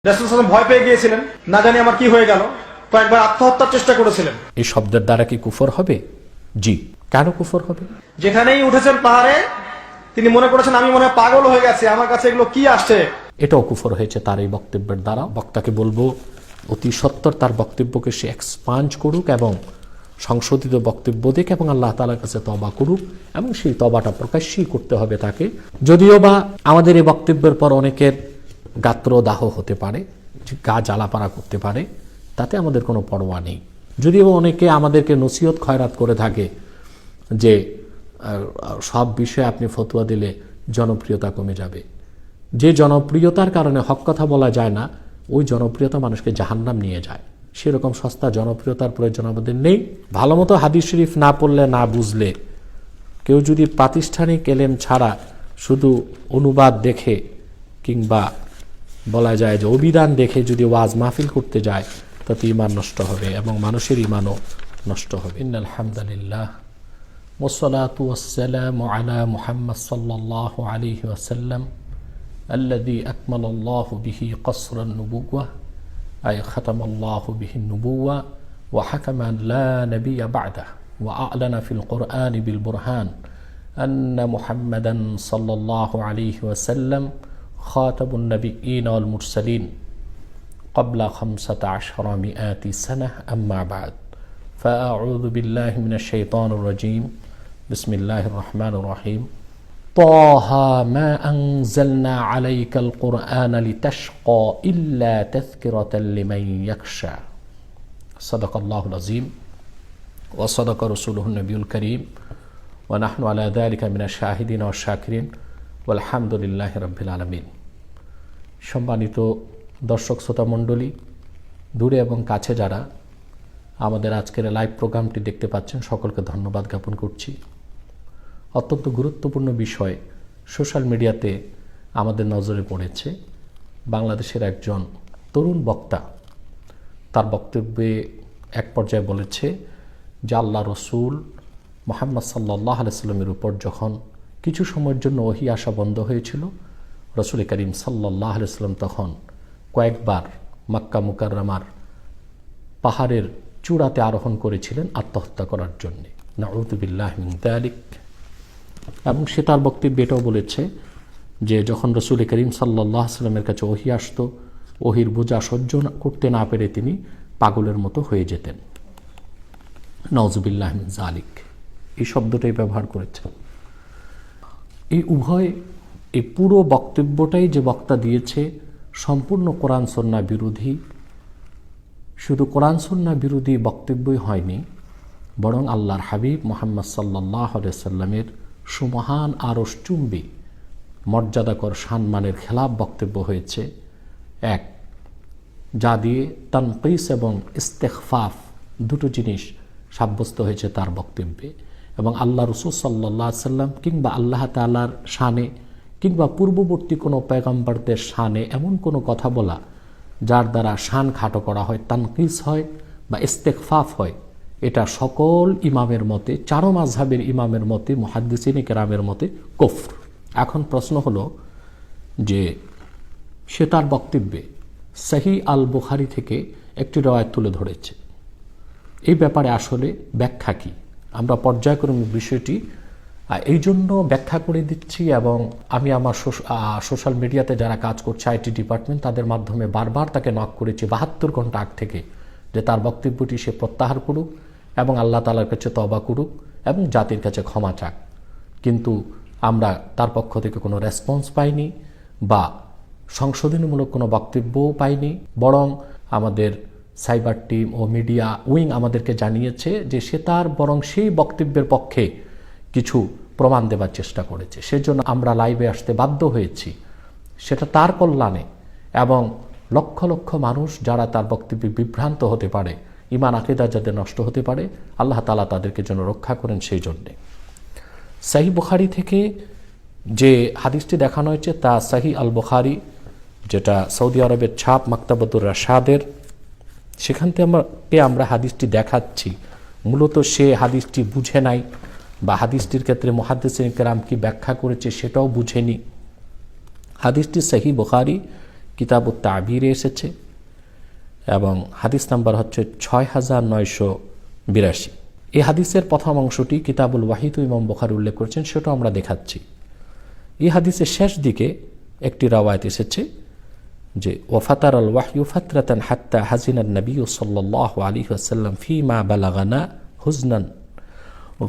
রাসূল সাল্লাল্লাহু আলাইহি ওয়াসাল্লাম ভয় পেয়ে গিয়েছিলেন, না জানি আমার কি হয়ে গেল, কয়েকবার আত্মহত্যার চেষ্টা করেছিলেন। এই শব্দের দ্বারা কি কুফর হবে? জি। কেন কুফর হবে? যেখানেই উঠেছেন পাহাড়ে তিনি মনে করেছেন আমি মনে হয় পাগল হয়ে গেছে, আমার কাছে এগুলো কি আসছে। এটাও কুফর হয়েছে তার এই বক্তব্যের দ্বারা। বক্তাকে বলবো অতি সত্বর তার বক্তব্যকে সে এক্সপাঞ্জ করুক এবং সংশোধিত বক্তব্য দিক এবং আল্লাহ তাআলার কাছে তওবা করুক এবং সেই তওবাটা প্রকাশ্যই করতে হবে তাকে। যদিও বা আমাদের এই বক্তব্যের পর অনেকের গাত্রদাহ হতে পারে, গা জ্বালাপাড়া করতে পারে, তাতে আমাদের কোনো পরোয়া নেই। যদিও অনেকে আমাদেরকে নসিহত খয়রাত করে থাকে যে সব বিষয়ে আপনি ফতোয়া দিলে জনপ্রিয়তা কমে যাবে। যে জনপ্রিয়তার কারণে হক কথা বলা যায় না, ওই জনপ্রিয়তা মানুষকে জাহান্নাম নিয়ে যায়। সেরকম সস্তা জনপ্রিয়তার প্রয়োজন আমাদের নেই। ভালো মতো হাদিস শরীফ না পড়লে, না বুঝলে, কেউ যদি প্রাতিষ্ঠানিক এলেম ছাড়া শুধু অনুবাদ দেখে কিংবা বলা যায় যে অভিধান দেখে যদি ওয়াজ মাহফিল করতে যায়, তাতে ঈমান নষ্ট হবে এবং মানুষের ঈমানও নষ্ট হবে। ইন্নাল হামদুলিল্লাহ ওয়াসসালাতু ওয়াসসালামু আলা মুহাম্মদ সাল্লাল্লাহু আলাইহি ওয়াসাল্লাম الذي أكمل الله به قصر النبوة أي ختم الله به النبوة وحكم أن لا نبي بعده وأعلن في القرآن بالبرهان أن محمدا صلى الله عليه وسلم خاتم النبيين والمرسلين قبل 1500 سنة أما بعد فأعوذ بالله من الشيطان الرجيم بسم الله الرحمن الرحيم طه ما أنزلنا عليك القرآن لتشقى إلا تذكرة لمن يخشى صدق الله العظيم وصدق رسوله النبي الكريم ونحن على ذلك من الشاهدين والشاكرين والحمد لله رب العالمين। সম্মানিত দর্শক শ্রোতা মণ্ডলী, দূরে এবং কাছে যারা আমাদের আজকের লাইভ প্রোগ্রামটি দেখতে পাচ্ছেন, সকলকে ধন্যবাদ জ্ঞাপন করছি। অত্যন্ত গুরুত্বপূর্ণ বিষয় সোশ্যাল মিডিয়াতে আমাদের নজরে পড়েছে। বাংলাদেশের একজন তরুণ বক্তা তার বক্তব্যে এক পর্যায়ে বলেছে যে আল্লাহ রসুল মুহাম্মদ সাল্লাল্লাহু আলাইহি ওয়াসাল্লামের উপর যখন কিছু সময়ের জন্য ওহী আসা বন্ধ হয়েছিল, রসুল করিম সাল্লাল্লাহু আলাইহি ওয়াসাল্লাম তখন কয়েকবার মক্কা মুকাররমার পাহাড়ের চূড়াতে আরোহণ করেছিলেন আত্মহত্যা করার জন্যে। নাউযু বিল্লাহি মিন যালিক। এবং সে তার বক্তব্যে এটাও বলেছে যে যখন রসুল করিম সাল্লাল্লাহু আলাইহি ওয়াসাল্লামের কাছে ওহী আসতো, ওহীর বোঝা সহ্য করতে না পেরে তিনি পাগলের মতো হয়ে যেতেন। নাউযু বিল্লাহি মিন যালিক এই শব্দটাই ব্যবহার করেছেন। এই উভয়, এই পুরো বক্তব্যটাই যে বক্তা দিয়েছে সম্পূর্ণ কোরআন সুন্নাহ বিরোধী। শুধু কোরআন সুন্নাহ বিরোধী বক্তব্যই হয়নি, বরং আল্লাহর হাবিব মুহাম্মদ সাল্লাল্লাহু আলাইহি ওয়াসাল্লামের সুমহান আরশচুম্বী মর্যাদাকর সম্মানের খেলাফ বক্তব্য হয়েছে। এক, যা দিয়ে তানকিস এবং ইস্তেগফাফ দুটো জিনিস সাব্যস্ত হয়েছে তার বক্তব্যে। এবং আল্লাহ রাসূল সাল্লাল্লাহু আলাইহি ওয়াসাল্লাম কিংবা আল্লাহ তাআলার শানে কিংবা পূর্ববর্তী কোনো পয়গম্বরদের শানে এমন কোনো কথা বলা যার দ্বারা শান খাটো করা হয়, তানকিস হয় বা ইস্তেগফাফ হয়, এটা সকল ইমামের মতে, চারো মাযহাবের ইমামের মতে, মুহাদ্দিসিনে কেরামের মতে কুফর। এখন প্রশ্ন হলো যে সে তার বক্তব্যে সহিহ আল বুখারী থেকে একটি রওয়ায়াত তুলে ধরেছে। এই ব্যাপারে আসলে ব্যাখ্যা কি? আমরা পর্যায়ক্রমে বিষয়টি এই জন্য ব্যাখ্যা করে দিচ্ছি এবং আমি আমার সোশ্যাল মিডিয়াতে যারা কাজ করছে আইটি ডিপার্টমেন্ট, তাদের মাধ্যমে বারবার তাকে নক করেছি 72 ঘন্টা আগ থেকে যে তার বক্তব্যটি সে প্রত্যাহার করুক এবং আল্লাহ তাআলার কাছে তওবা করুক এবং জাতির কাছে ক্ষমা চাক। কিন্তু আমরা তার পক্ষ থেকে কোনো রেসপন্স পাইনি বা সংশোধনীমূলক কোনো বক্তব্যও পাইনি, বরং আমাদের সাইবার টিম ও মিডিয়া উইং আমাদেরকে জানিয়েছে যে সে তার বরং সেই বক্তব্যের পক্ষে কিছু প্রমাণ দেবার চেষ্টা করেছে। সেজন্য আমরা লাইভে আসতে বাধ্য হয়েছি, সেটা তার কল্যাণে এবং লক্ষ লক্ষ মানুষ যারা তার বক্তব্যে বিভ্রান্ত হতে পারে, ঈমান আকীদা যাদের নষ্ট হতে পারে, আল্লাহ তাআলা তাদেরকে যেন রক্ষা করেন সেই জন্যে। সহিহ বুখারী থেকে যে হাদিসটি দেখানো হয়েছে তা সহিহ আল বুখারী, যেটা সৌদি আরবের ছাপ মাকতাবাতুর রাশাদের, সেখান থেকে আমরা হাদিসটি দেখাচ্ছি। মূলত সে হাদিসটি বুঝে নাই বা হাদিসটির ক্ষেত্রে মুহাদ্দিসিনে কেরাম কি ব্যাখ্যা করেছে সেটাও বুঝেনি। হাদিসটি সহিহ বুখারী কিতাবুত তাবিরে এসেছে এবং হাদিস নাম্বার হচ্ছে 6982। এই হাদিসের প্রথম অংশটি কিতাবুল ওয়াহিদ ইমাম বুখারী উল্লেখ করেছেন, সেটা আমরা দেখাচ্ছি। এই হাদিসের শেষ দিকে একটি রাওয়ায়াত এসেছে যে ওয়াফাতার আল ওয়াহয়ু ফাতরাতান হাত্তা হাজিনান নবী সাল্লাল্লাহু আলাইহি ওয়াসাল্লাম ফীমা বালাগানা হুজনান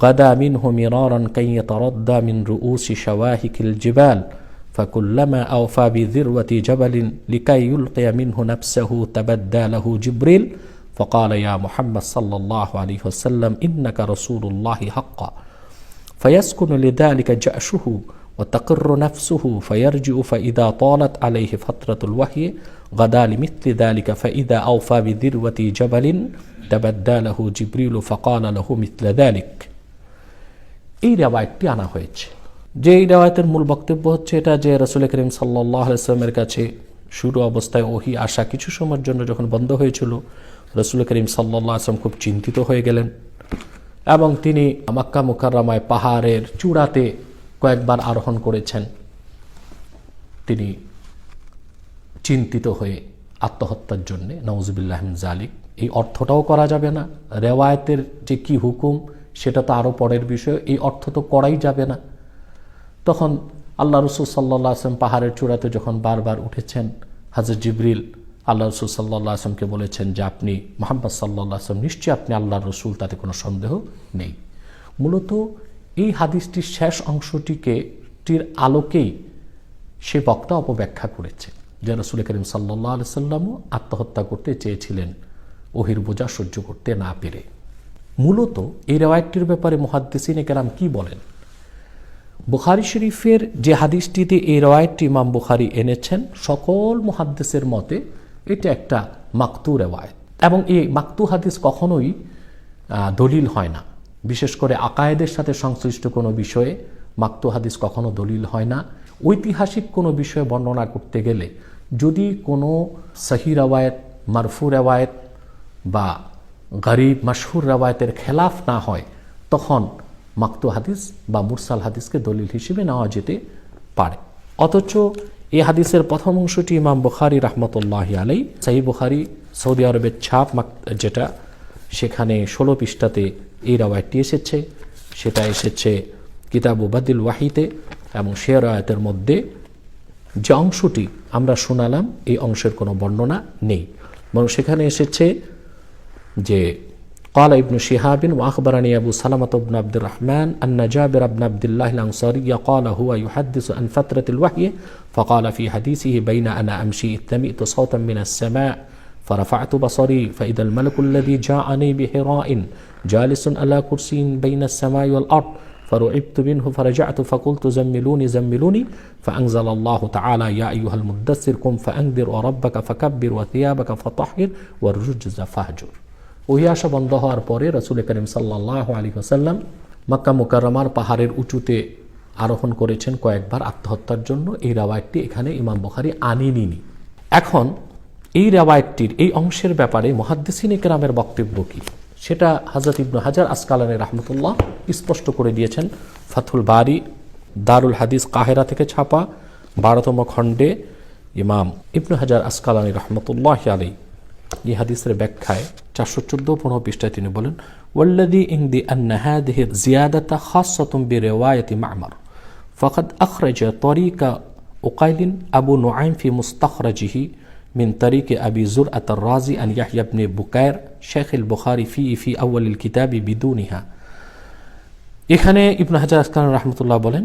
গাদা মিনহু মিরারান কাই ইয়াতারাদ্দা মিন রুউসি শাওয়াহিকিল জিবাল فكلما أوفى بذروة جبل لكي يلقي منه نفسه تبدى له جبريل فقال يا محمد صلى الله عليه وسلم إنك رسول الله حقا فيسكن لذلك جأشه وتقر نفسه فيرجع فإذا طالت عليه فترة الوحي غدا لمثل ذلك فإذا أوفى بذروة جبل تبدى له جبريل فقال له مثل ذلك। এই রিওয়ায়াতটি আনা হয়েছে। যে এই রিওয়ায়াতের মূল বক্তব্য হচ্ছে এটা যে রাসূল করিম সাল্লাল্লাহু আলাইহি ওয়াসাল্লামের কাছে শুরু অবস্থায় ওহী আসা কিছু সময়ের জন্য যখন বন্ধ হয়েছিল, রাসূল করিম সাল্লাল্লাহু আলাইহি ওয়াসাল্লাম খুব চিন্তিত হয়ে গেলেন এবং তিনি মক্কা মুকাররমায় পাহাড়ের চূড়াতে কয়েকবার আরোহণ করেছেন। তিনি চিন্তিত হয়ে আত্মহত্যার জন্য, নাউযুবিল্লাহি মিন যালিক। এই অর্থটাও করা যাবে না, রিওয়ায়াতের যে কি হুকুম সেটা তো আরও পরের বিষয়, এই অর্থ তো করাই যাবে না। তখন আল্লাহ রাসূল সাল্লাল্লাহু আলাইহি ওয়াসাল্লাম পাহাড়ের চূড়াতে যখন বারবার উঠেছেন, হযরত জিবরিল আল্লাহ রাসূল সাল্লাল্লাহু আলাইহি ওয়াসাল্লামকে বলেছেন যে আপনি মুহাম্মদ সাল্লাল্লাহু আলাইহি ওয়াসাল্লাম, নিশ্চয়ই আপনি আল্লাহর রাসূল, তাতে কোনো সন্দেহ নেই। মূলত এই হাদিসটির শেষ অংশটির আলোকেই সে বক্তা অপব্যাখ্যা করেছে যে রাসূল করিম সাল্লাল্লাহু আলাইহি ওয়াসাল্লামও আত্মহত্যা করতে চেয়েছিলেন ওহীর বোঝা সহ্য করতে না পেরে। মূলত এই রিওয়ায়াতটির ব্যাপারে মুহাদ্দিসিনে কেরাম কি বলেন? বুখারী শরীফের যে হাদিসটিতে এই রিওয়ায়াতটি ইমাম বুখারী এনেছেন, সকল মুহাদ্দিসের মতে এটা একটা মাকতু রিওয়ায়াত এবং এই মাকতু হাদিস কখনোই দলিল হয় না। বিশেষ করে আকায়েদের সাথে সংশ্লিষ্ট কোনো বিষয়ে মাকতু হাদিস কখনো দলিল হয় না। ঐতিহাসিক কোনো বিষয়ে বর্ণনা করতে গেলে যদি কোনো সহি রিওয়ায়াত, মারফু রিওয়ায়াত বা গরিব মাশহুর রিওয়ায়াতের খেলাফ না হয়, তখন মাকতু হাদিস বা মুরসাল হাদিসকে দলিল হিসেবে নেওয়া যেতে পারে। অথচ এই হাদিসের প্রথম অংশটি ইমাম বুখারী রাহমাতুল্লাহি আলাইহি সহিহ বুখারী সৌদি আরবের ছাপ যেটা, সেখানে 16 পৃষ্ঠাতে এই রিওয়ায়াতটি এসেছে। সেটা এসেছে কিতাবু বাদিল ওয়াহিতে এবং সে রিওয়ায়াতের মধ্যে যে অংশটি আমরা শোনালাম এই অংশের কোনো বর্ণনা নেই, বরং সেখানে এসেছে যে قال ابن شهاب وأخبرني أبو سلمة بن عبد الرحمن أن جابر بن عبد الله الأنصاري قال هو يحدث عن فترة الوحي فقال في حديثه بين أنا أمشي إذ سمعت صوتا من السماء فرفعت بصري فإذا الملك الذي جاءني بحراء جالس على كرسي بين السماء والأرض فرعبت منه فرجعت فقلت زملوني زملوني فأنزل الله تعالى يا أيها المدثر قم فأنذر وربك فكبر وثيابك فطهر والرجز فاهجر। ওহী আসা বন্ধ হওয়ার পরে রাসূল করিম সাল্লাল্লাহু আলাইহি ওয়াসাল্লাম মক্কা মুকাররমার পাহাড়ের উঁচুতে আরোহণ করেছেন কয়েকবার আত্মহত্যার জন্য। এই রিওয়ায়াতটি এখানে ইমাম বুখারী আনেননি। এখন এই রিওয়ায়াতটির এই অংশের ব্যাপারে মুহাদ্দিসিনে কেরামের বক্তব্য কি, সেটা হযরত ইবনে হাজার আসকালানী রাহমাতুল্লাহ স্পষ্ট করে দিয়েছেন। ফাথুল বারী দারুল হাদিস কাহেরা থেকে ছাপা 12তম খণ্ডে ইমাম ইবনে হাজার আসকালানী রাহমাতুল্লাহ আলাইহি এই হাদিসের ব্যাখ্যায় 414 পৃষ্ঠায় তিনি বলেন, ওয়াল্লাযী ইনদি আন্না হাযিহি জিয়াদাতা খাসসাতুন বিরিওয়ায়াতি মা'মার ফাকাদ আখরাজা তরিকা উকাইল আবু নুআইম ফি মুস্তাখরাজিহি মিন তরিক আবি যুরআত আর-রাজি আন ইয়াহইয়া ইবনে বুকাইর শাইখ আল-বুখারী ফি আউয়াল আল-কিতাব বিদুনিহা। এখানে ইবনে হাজার আসকালানী রাহমাতুল্লাহ বলেন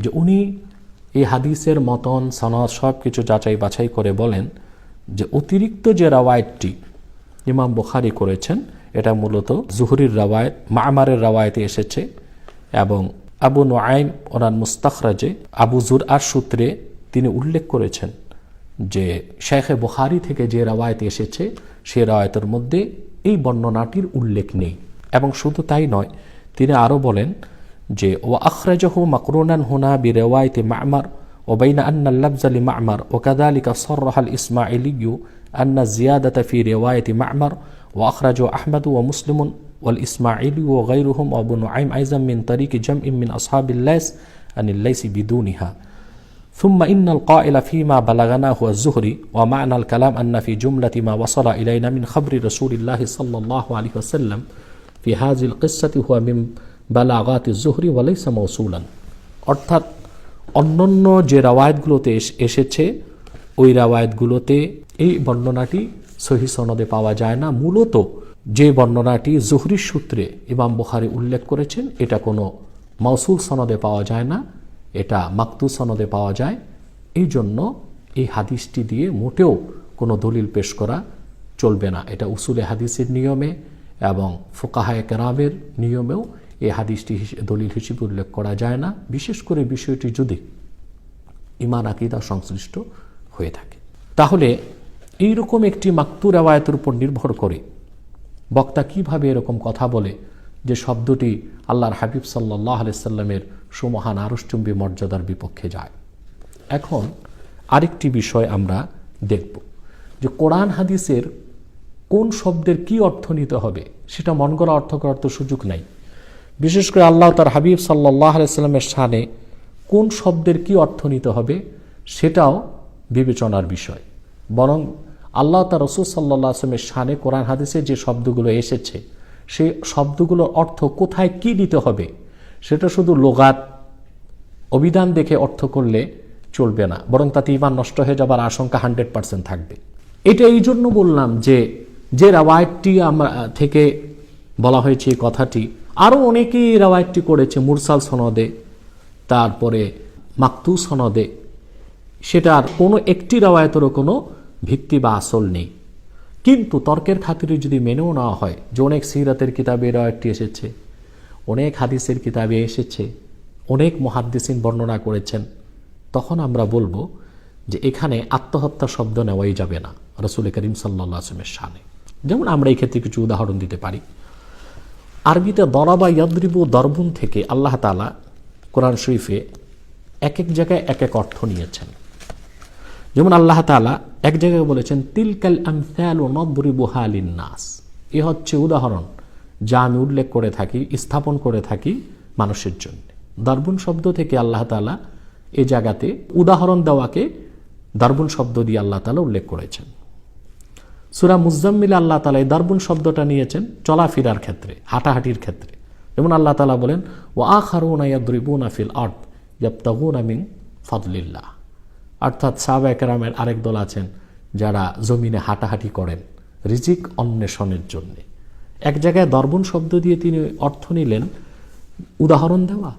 যে উনি এই হাদিসের মতন সনদ সব কিছু যাচাই বাছাই করে বলেন যে অতিরিক্ত যে রাওয়ায়াতটি ইমাম বুখারী করেছেন এটা মূলত জুহরির রাওয়ায়াত, মা'মারের রাওয়ায়াতে এসেছে এবং আবু নুআইম ওনার মুস্তাখরাজে আবু যুরআর সূত্রে তিনি উল্লেখ করেছেন যে শাইখে বুখারী থেকে যে রাওয়ায়াতে এসেছে সে রাওয়ায়াতের মধ্যে এই বর্ণনাটির উল্লেখ নেই। এবং শুধু তাই নয়, তিনি আরও বলেন যে ওয়া আখরাজাহু মাকরুনান হুনা বিরিওয়ায়াতি মা'মার وبين أن اللفظ لمعمر وكذلك صرح الإسماعيلي أن الزيادة في رواية معمر وأخرجه أحمد ومسلم والإسماعيلي وغيرهم وأبو نعيم أيضا من طريق جمع من أصحاب الليث عن الليث بدونها ثم إن القائل فيما بلغنا هو الزهري ومعنى الكلام أن في جملة ما وصل إلينا من خبر رسول الله صلى الله عليه وسلم في هذه القصة هو من بلاغات الزهري وليس موصولا অর্থাৎ অন্যান্য যে রাওয়ায়াতগুলোতে এসেছে ওই রাওয়ায়াতগুলোতে এই বর্ণনাটি সহিহ সনদে পাওয়া যায় না। মূলত যে বর্ণনাটি জুহরির সূত্রে ইমাম বুখারী উল্লেখ করেছেন এটা কোনো মাউসুল সনদে পাওয়া যায় না, এটা মাকতু সনদে পাওয়া যায়। এই জন্য এই হাদিসটি দিয়ে মোটেও কোনো দলিল পেশ করা চলবে না। এটা উসুলে হাদিসের নিয়মে এবং ফুকাহায়ে কেরামের নিয়মেও এই হাদিসটি দলিল হিসেবে উল্লেখ করা যায় না, বিশেষ করে বিষয়টি যদি ঈমান আকীদা সংশ্লিষ্ট হয়ে থাকে। তাহলে এইরকম একটি মাকতু রিওয়ায়াতের উপর নির্ভর করে বক্তা কিভাবে এরকম কথা বলে যে শব্দটি আল্লাহর হাবিব সাল্লাল্লাহু আলাইহি সাল্লামের সুমহান আরশচুম্বী মর্যাদার বিপক্ষে যায়। এখন আরেকটি বিষয় আমরা দেখব যে কোরআন হাদিসের কোন শব্দের কি অর্থ নিতে হবে সেটা মন গড়া অর্থ করার তো সুযোগ নাই। বিশেষ করে আল্লাহ তার হাবিব সাল্লাল্লাহু আলাইহি সাল্লামের শানে কোন শব্দের কি অর্থ নিতে হবে সেটাও বিবেচনার বিষয়। বরং আল্লাহ তার রাসূল সাল্লাল্লাহু আলাইহি ওয়াসাল্লামের শানে কোরআন হাদিসে যে শব্দগুলো এসেছে সেই শব্দগুলোর অর্থ কোথায় কি দিতে হবে সেটা শুধু লুগাত অভিধান দেখে অর্থ করলে চলবে না, বরং তাতে ঈমান নষ্ট হয়ে যাবার আশঙ্কা 100% থাকবে। এটা এই জন্য বললাম যে যে রাওয়ায়াতটি আমরা থেকে বলা হয়েছে এই কথাটি আরও অনেকেই রাওয়ায়াতটি করেছে মুরসাল সনদে, তারপরে মাকতু সনদে, সেটার কোনো একটি রাওয়ায়াতেরও কোনো ভিত্তি বা আসল নেই। কিন্তু তর্কের খাতিরে যদি মেনেও নেওয়া হয় যে অনেক সিরাতের কিতাবে রাওয়ায়াতটি এসেছে, অনেক হাদিসের কিতাবে এসেছে, অনেক মুহাদ্দিসিন বর্ণনা করেছেন, তখন আমরা বলবো যে এখানে আত্মহত্যা শব্দ নেওয়াই যাবে না রাসূল করিম সাল্লাল্লাহু আলাইহি ওয়াসাল্লামের শানে। যেমন আমরা এই ক্ষেত্রে কিছু উদাহরণ দিতে পারি। আরবিতে দরাবা ইয়াদরিবু দরবুন থেকে আল্লাহ তাআলা কোরআন শরীফে এক এক জায়গায় এক এক অর্থ নিয়েছেন। যেমন আল্লাহ তাআলা এক জায়গায় বলেছেন তিলকাল আমসালু নাদরিবুহা লিন-নাস, এ হচ্ছে উদাহরণ যা আমি উল্লেখ করে থাকি, স্থাপন করে থাকি মানুষের জন্য। দরবুন শব্দ থেকে আল্লাহ তাআলা এই জায়গাতে উদাহরণ দেওয়াকে দরবুন শব্দ দিয়ে আল্লাহ তাআলা উল্লেখ করেছেন। সূরা মুজাম্মিলে আল্লাহ তাআলা এই দরবুন শব্দটা নিয়েছেন চলাফেরার ক্ষেত্রে, হাঁটাহাঁটির ক্ষেত্রে। যেমন আল্লাহ তাআলা বলেন ওয়া আখারুনা ইয়াদরিবুনা ফিল আরদ ইয়াবতাগুনা মিন ফাদলিল্লাহ, অর্থাৎ সাহাবায়ে কেরামের আরেক দল আছেন যারা জমিনে হাঁটাহাঁটি করেন রিজিক অন্বেষণের জন্য। এক জায়গায় দরবুন শব্দ দিয়ে তিনি অর্থ নিলেন উদাহরণ দেওয়া,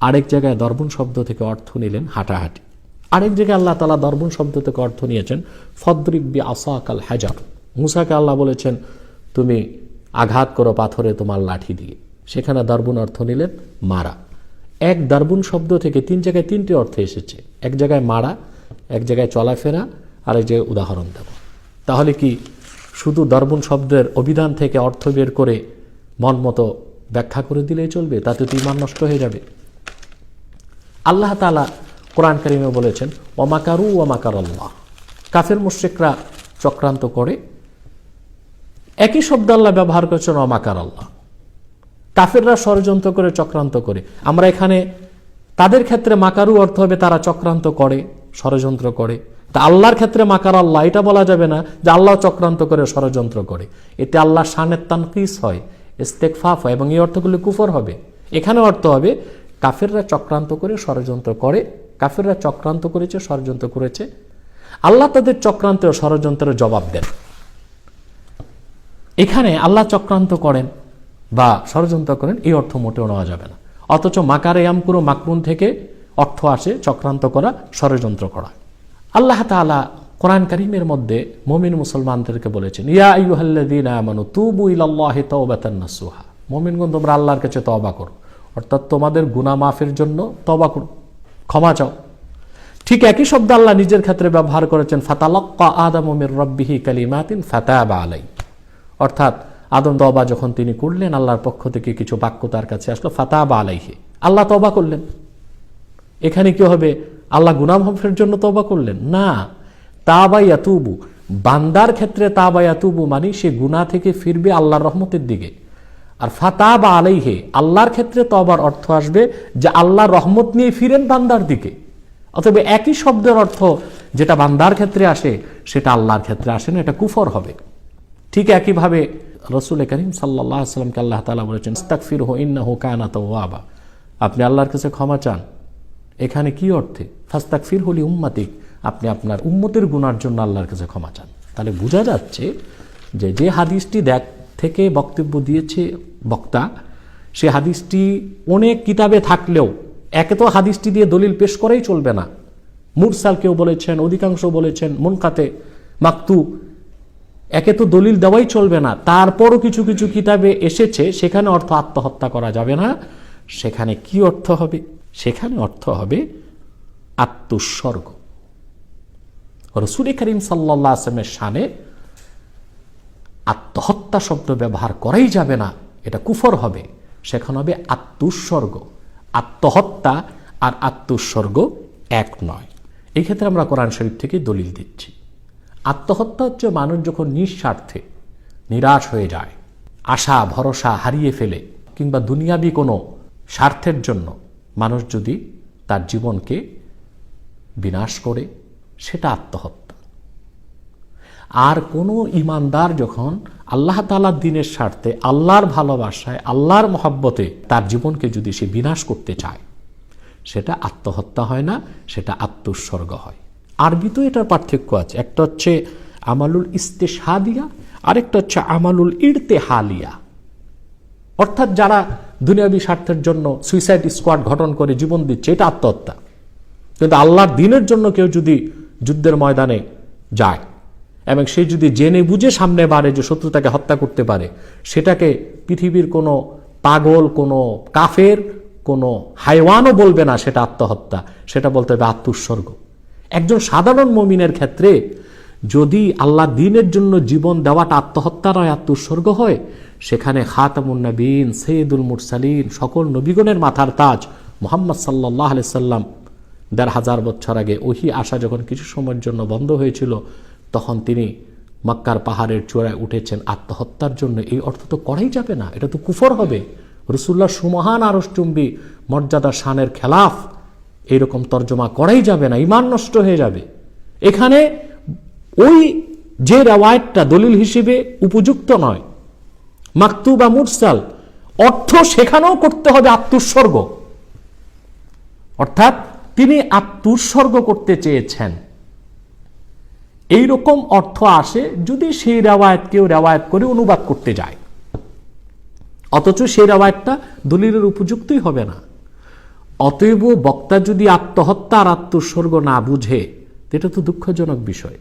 আরেক জায়গায় দরবুন শব্দ থেকে অর্থ নিলেন হাঁটাহাঁটি। আরেক জায়গায় আল্লাহ তাআলা দরবুন শব্দ থেকে অর্থ নিয়েছেন ফদরিব বিআসাকাল হাজার, মুসাকে আল্লাহ বলেছেন তুমি আঘাত করো পাথরে তোমার লাঠি দিয়ে, সেখানে দরবুন অর্থ নিলেন মারা। এক দরবুন শব্দ থেকে তিন জায়গায় তিনটি অর্থ এসেছে, এক জায়গায় মারা, এক জায়গায় চলাফেরা, আরেক জায়গায় উদাহরণ দেওয়া। তাহলে কি শুধু দরবুন শব্দের অভিধান থেকে অর্থ বের করে মন মতো ব্যাখ্যা করে দিলেই চলবে? তাতে তো ঈমান নষ্ট হয়ে যাবে। আল্লাহ তাআলা কোরআন কারীমে বলেছেন ওয়ামাকারু ওয়ামাকারাল্লাহ, কাফের মুশরিকরা চক্রান্ত করে। একই শব্দ আল্লাহ ব্যবহার করেছেন ওয়ামাকারাল্লাহ, কাফেররা ষড়যন্ত্র করে চক্রান্ত করে। আমরা এখানে তাদের ক্ষেত্রে মাকারু অর্থ হবে তারা চক্রান্ত করে, ষড়যন্ত্র করে। তা আল্লাহর ক্ষেত্রে মাকার আল্লাহ এটা বলা যাবে না যে আল্লাহ চক্রান্ত করে ষড়যন্ত্র করে, এতে আল্লাহর শানের তানকিস হয়, ইস্তেগফার হয় এবং এই অর্থগুলো কুফর হবে। এখানে অর্থ হবে কাফেররা চক্রান্ত করে ষড়যন্ত্র করে, কাফেররা চক্রান্ত করেছে, ষড়যন্ত্র করেছে, আল্লাহ তাদের চক্রান্ত ও ষড়যন্ত্রের জবাব দেন। এখানে আল্লাহ চক্রান্ত করেন বা ষড়যন্ত্র করেন এই অর্থ মোটেও নেওয়া যাবে না। অথচ মাকারে ইয়ামকুরু মাকরুন থেকে অর্থ আসে চক্রান্ত করা, ষড়যন্ত্র করা। আল্লাহ তাআলা কোরআন কারীমের মধ্যে মুমিন মুসলমানদেরকে বলেছেন ইয়া আইয়ুহাল্লাযীনা আমানু তুবু ইলাল্লাহি তাওবাতান নাসুহা, মুমিনগণ তোমরা আল্লাহর কাছে তওবা করো, অর্থাৎ তোমাদের গুনাহ মাফের জন্য তওবা করো, ক্ষমা চাও। ঠিক একই শব্দ আল্লাহ নিজের ক্ষেত্রে ব্যবহার করেছেন ফাতালাক্কা আদামু মির রাব্বিহি কালিমাতিন ফাতাবা আলাইহি, অর্থাৎ আদম তওবা যখন তিনি করলেন আল্লাহর পক্ষ থেকে কিছু বাক্য তার কাছে আসলো, ফাতাবা আলাইহি, আল্লাহ তওবা করলেন। এখানে কি হবে আল্লাহ গুনাহ মাফের জন্য তওবা করলেন? না, তাবা ইয়াতুবু, বান্দার ক্ষেত্রে তাবা ইয়াতুবু মানে সে গুনাহ থেকে ফিরবে আল্লাহর রহমতের দিকে। আর ফাতাবা আলাইহি আল্লাহর ক্ষেত্রে তওবার অর্থ আসবে যে আল্লাহর রহমত নিয়ে ফিরেন বান্দার দিকে, অথবা একই শব্দের অর্থ যেটা বান্দার ক্ষেত্রে আসে সেটা আল্লাহর ক্ষেত্রে আসে না, এটা কুফর হবে। ঠিক একইভাবে রসুল করিম সাল্লাল্লাহু আলাইহি ওয়াসাল্লামকে আল্লাহ তাআলা বলেছেন ইস্তাগফিরহু ইন্নাহু কানা তাওয়াবা, আপনি আল্লাহর কাছে ক্ষমা চান। এখানে কি অর্থে? ফাস্তাগফিরহু লিউম্মাতিক, আপনি আপনার উম্মতের গুনার জন্য আল্লাহর কাছে ক্ষমা চান। তাহলে বোঝা যাচ্ছে যে হাদিসটি থেকে বক্তব্য দিয়েছে বক্তা, সে হাদিসটি অনেক কিতাবে থাকলেও একে তো হাদিসটি দিয়ে দলিল পেশ করেই চলবে না। মুরসাল কেউ বলেছেন, অধিকাংশ বলেছেন মুনকাতে, মাকতু, একে তো দলিল দেওয়াই চলবে না। তারপরও কিছু কিছু কিতাবে এসেছে সেখানে অর্থ আত্মহত্যা করা যাবে না। সেখানে কি অর্থ হবে? সেখানে অর্থ হবে আত্মোৎসর্গ। রাসূল করিম সাল্লাল্লাহু আলাইহি ওয়াসাল্লামের শানে আত্মহত্যা শব্দ ব্যবহার করাই যাবে না, এটা কুফর হবে। সেখানে হবে আত্মোৎসর্গ। আত্মহত্যা আর আত্মোৎসর্গ এক নয়। এই ক্ষেত্রে আমরা কোরআন শরীফ থেকে দলিল দিচ্ছি। আত্মহত্যা হচ্ছে মানুষ যখন নিঃস্বার্থে নিরাশ হয়ে যায়, আশা ভরসা হারিয়ে ফেলে, কিংবা দুনিয়াবি কোনো স্বার্থের জন্য মানুষ যদি তার জীবনকে বিনাশ করে, সেটা আত্মহত্যা। আর কোনো ইমানদার যখন আল্লাহ তাআলার দ্বীনের স্বার্থে, আল্লাহর ভালোবাসায়, আল্লাহর মহব্বতে তার জীবনকে যদি সে বিনাশ করতে চায়, সেটা আত্মহত্যা হয় না, সেটা আত্মোৎসর্গ হয়। আরবিতেও এটার পার্থক্য আছে। একটা হচ্ছে আমালুল ইস্তেশহাদিয়া, আরেকটা হচ্ছে আমালুল ইরতেহালিয়া। অর্থাৎ যারা দুনিয়াবী স্বার্থের জন্য সুইসাইড স্কোয়াড গঠন করে জীবন দিচ্ছে, এটা আত্মহত্যা। কিন্তু আল্লাহর দ্বীনের জন্য কেউ যদি যুদ্ধের ময়দানে যায় এবং সে যদি জেনে বুঝে সামনে বাড়ে যে শত্রুতাকে হত্যা করতে পারে, সেটাকে পৃথিবীর কোনো পাগল, কোনো কাফের, কোনো হাইওয়ানও বলবে না সেটা আত্মহত্যা, সেটা বলতে হবে আত্মোৎসর্গ। একজন সাধারণ মুমিনের ক্ষেত্রে যদি আল্লাহ দ্বীনের জন্য জীবন দেওয়াটা আত্মহত্যা নয়, আত্মোৎসর্গ হয়, সেখানে খাতামুন নবীন, সৈয়দুল মুরসালিন, সকল নবীগণের মাথার তাজ মুহাম্মদ সাল্লাল্লাহু আলাইহি সাল্লাম ১৫০০ বছর আগে ওহী আসা যখন কিছু সময়ের জন্য বন্ধ হয়েছিল, তখন তিনি মক্কার পাহাড়ের চূড়ায় উঠেছেন আত্মহত্যার জন্য। এই অর্থ তো করাই যাবে না, এটা তো কুফর হবে। রাসূলুল্লাহ সুমহান আরশচুম্বী মর্যাদা শানের খেলাফ, এইরকম তর্জমা করাই যাবে না, ঈমান নষ্ট হয়ে যাবে। এখানে ওই যে রাওয়ায়াতটা দলিল হিসেবে উপযুক্ত নয়, মাকতু বা মুরসাল, অর্থ সেখানেও করতে হবে আত্মোৎসর্গ। অর্থাৎ তিনি আত্মোৎসর্গ করতে চেয়েছেন, এইরকম অর্থ আসে যদি সেই রাওয়ায়াত কেউ রাওয়ায়াত করে অনুবাদ করতে যায়, অথচ সেই রাওয়ায়াতটা দলিলের উপযুক্তই হবে না। অতএব বক্তা যদি আত্মহত্যা আর আত্মোৎসর্গ না বুঝে, এটা তো দুঃখজনক বিষয়।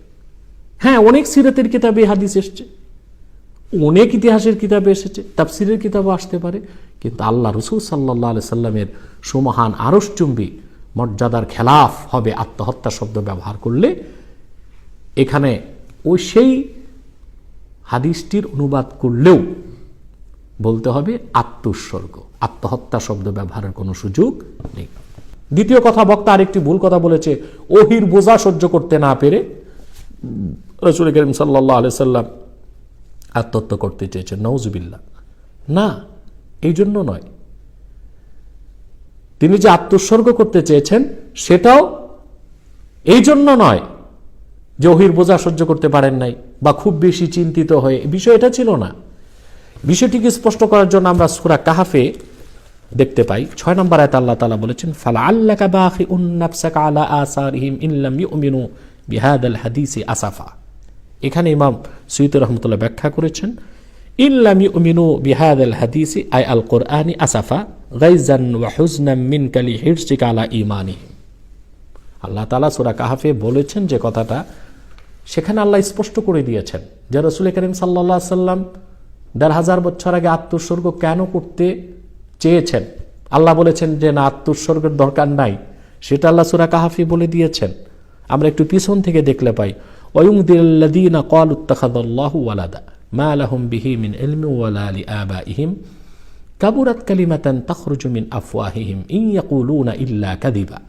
হ্যাঁ, অনেক সিরাতের কিতাবে হাদিস এসছে, অনেক ইতিহাসের কিতাবে এসেছে, তাফসিরের কিতাবও আসতে পারে, কিন্তু আল্লাহ রাসূল সাল্লাল্লাহু আলাইহি সাল্লামের সুমহান আরশচুম্বী মর্যাদার খেলাফ হবে আত্মহত্যা শব্দ ব্যবহার করলে। এখানে ওই সেই হাদিসটির অনুবাদ করলেও বলতে হবে আত্মোৎসর্গ, আত্মহত্যা শব্দ ব্যবহারের কোনো সুযোগ নেই। দ্বিতীয় কথা, বক্তা আরেকটি ভুল কথা বলেছে, ওহির বোঝা সহ্য করতে না পেরে রাসূল করিম সাল্লাল্লাহু আলাইহি সাল্লাম আত্মহত্যা করতে চেয়েছেন। নাউজুবিল্লাহ, না, এই জন্য নয়। তিনি যে আত্মোৎসর্গ করতে চেয়েছেন সেটাও এই জন্য নয় যে ওহির বোঝা সহ্য করতে পারেন নাই বা খুব বেশি চিন্তিত হয়ে, বিষয় এটা ছিল না। বিষয়টিকে স্পষ্ট করার জন্য আমরা সূরা কাহাফে দেখতে পাই ৬ নম্বর আয়াতে আল্লাহ তাআলা বলেছেন, ফালাআল্লাকা বাখিউন নাফসাকা আলা আসারিহিম ইন লাম ইউমিনু বিহাদাল হাদিসি আসাফা। এখানে ইমাম সুয়ুতী রাহমাতুল্লাহ ব্যাখ্যা করেছেন, ইন লাম ইউমিনু বিহাদাল হাদিসি আই আল কুরআনি আসাফা গাইজান ওয়া হুজনাম মিনকা লিহিরসিকা আলা ঈমানিহিম। আল্লাহ তাআলা সূরা কাহাফে বলেছেন যে কথাটা, সেখানে আল্লাহ স্পষ্ট করে দিয়েছেন যে রাসূল করিম সাল্লাল্লাহু আলাইহি সাল্লাম ১৫০০ বছর আগে আত্মোৎসর্গ কেন করতে চেয়েছেন। আল্লাহ বলেছেন যে না, আত্মোৎসর্গের দরকার নাই, সেটা আল্লাহ সূরা কাহাফে বলে দিয়েছেন। আমরা একটু পিছন থেকে দেখলে পাই, ওয়ায়ুনদিরুল্লাযীনা ক্বালু ইত্তাখাযাল্লাহু ওয়ালাদা মা লাহুম বিহি মিন ইলমিন ওয়ালা লিআবাইহিম কাবুরাত কালিমাতান তাখরুজু মিন আফওয়াহিহিম ইন ইয়াকুলুনা ইল্লা কাযিবা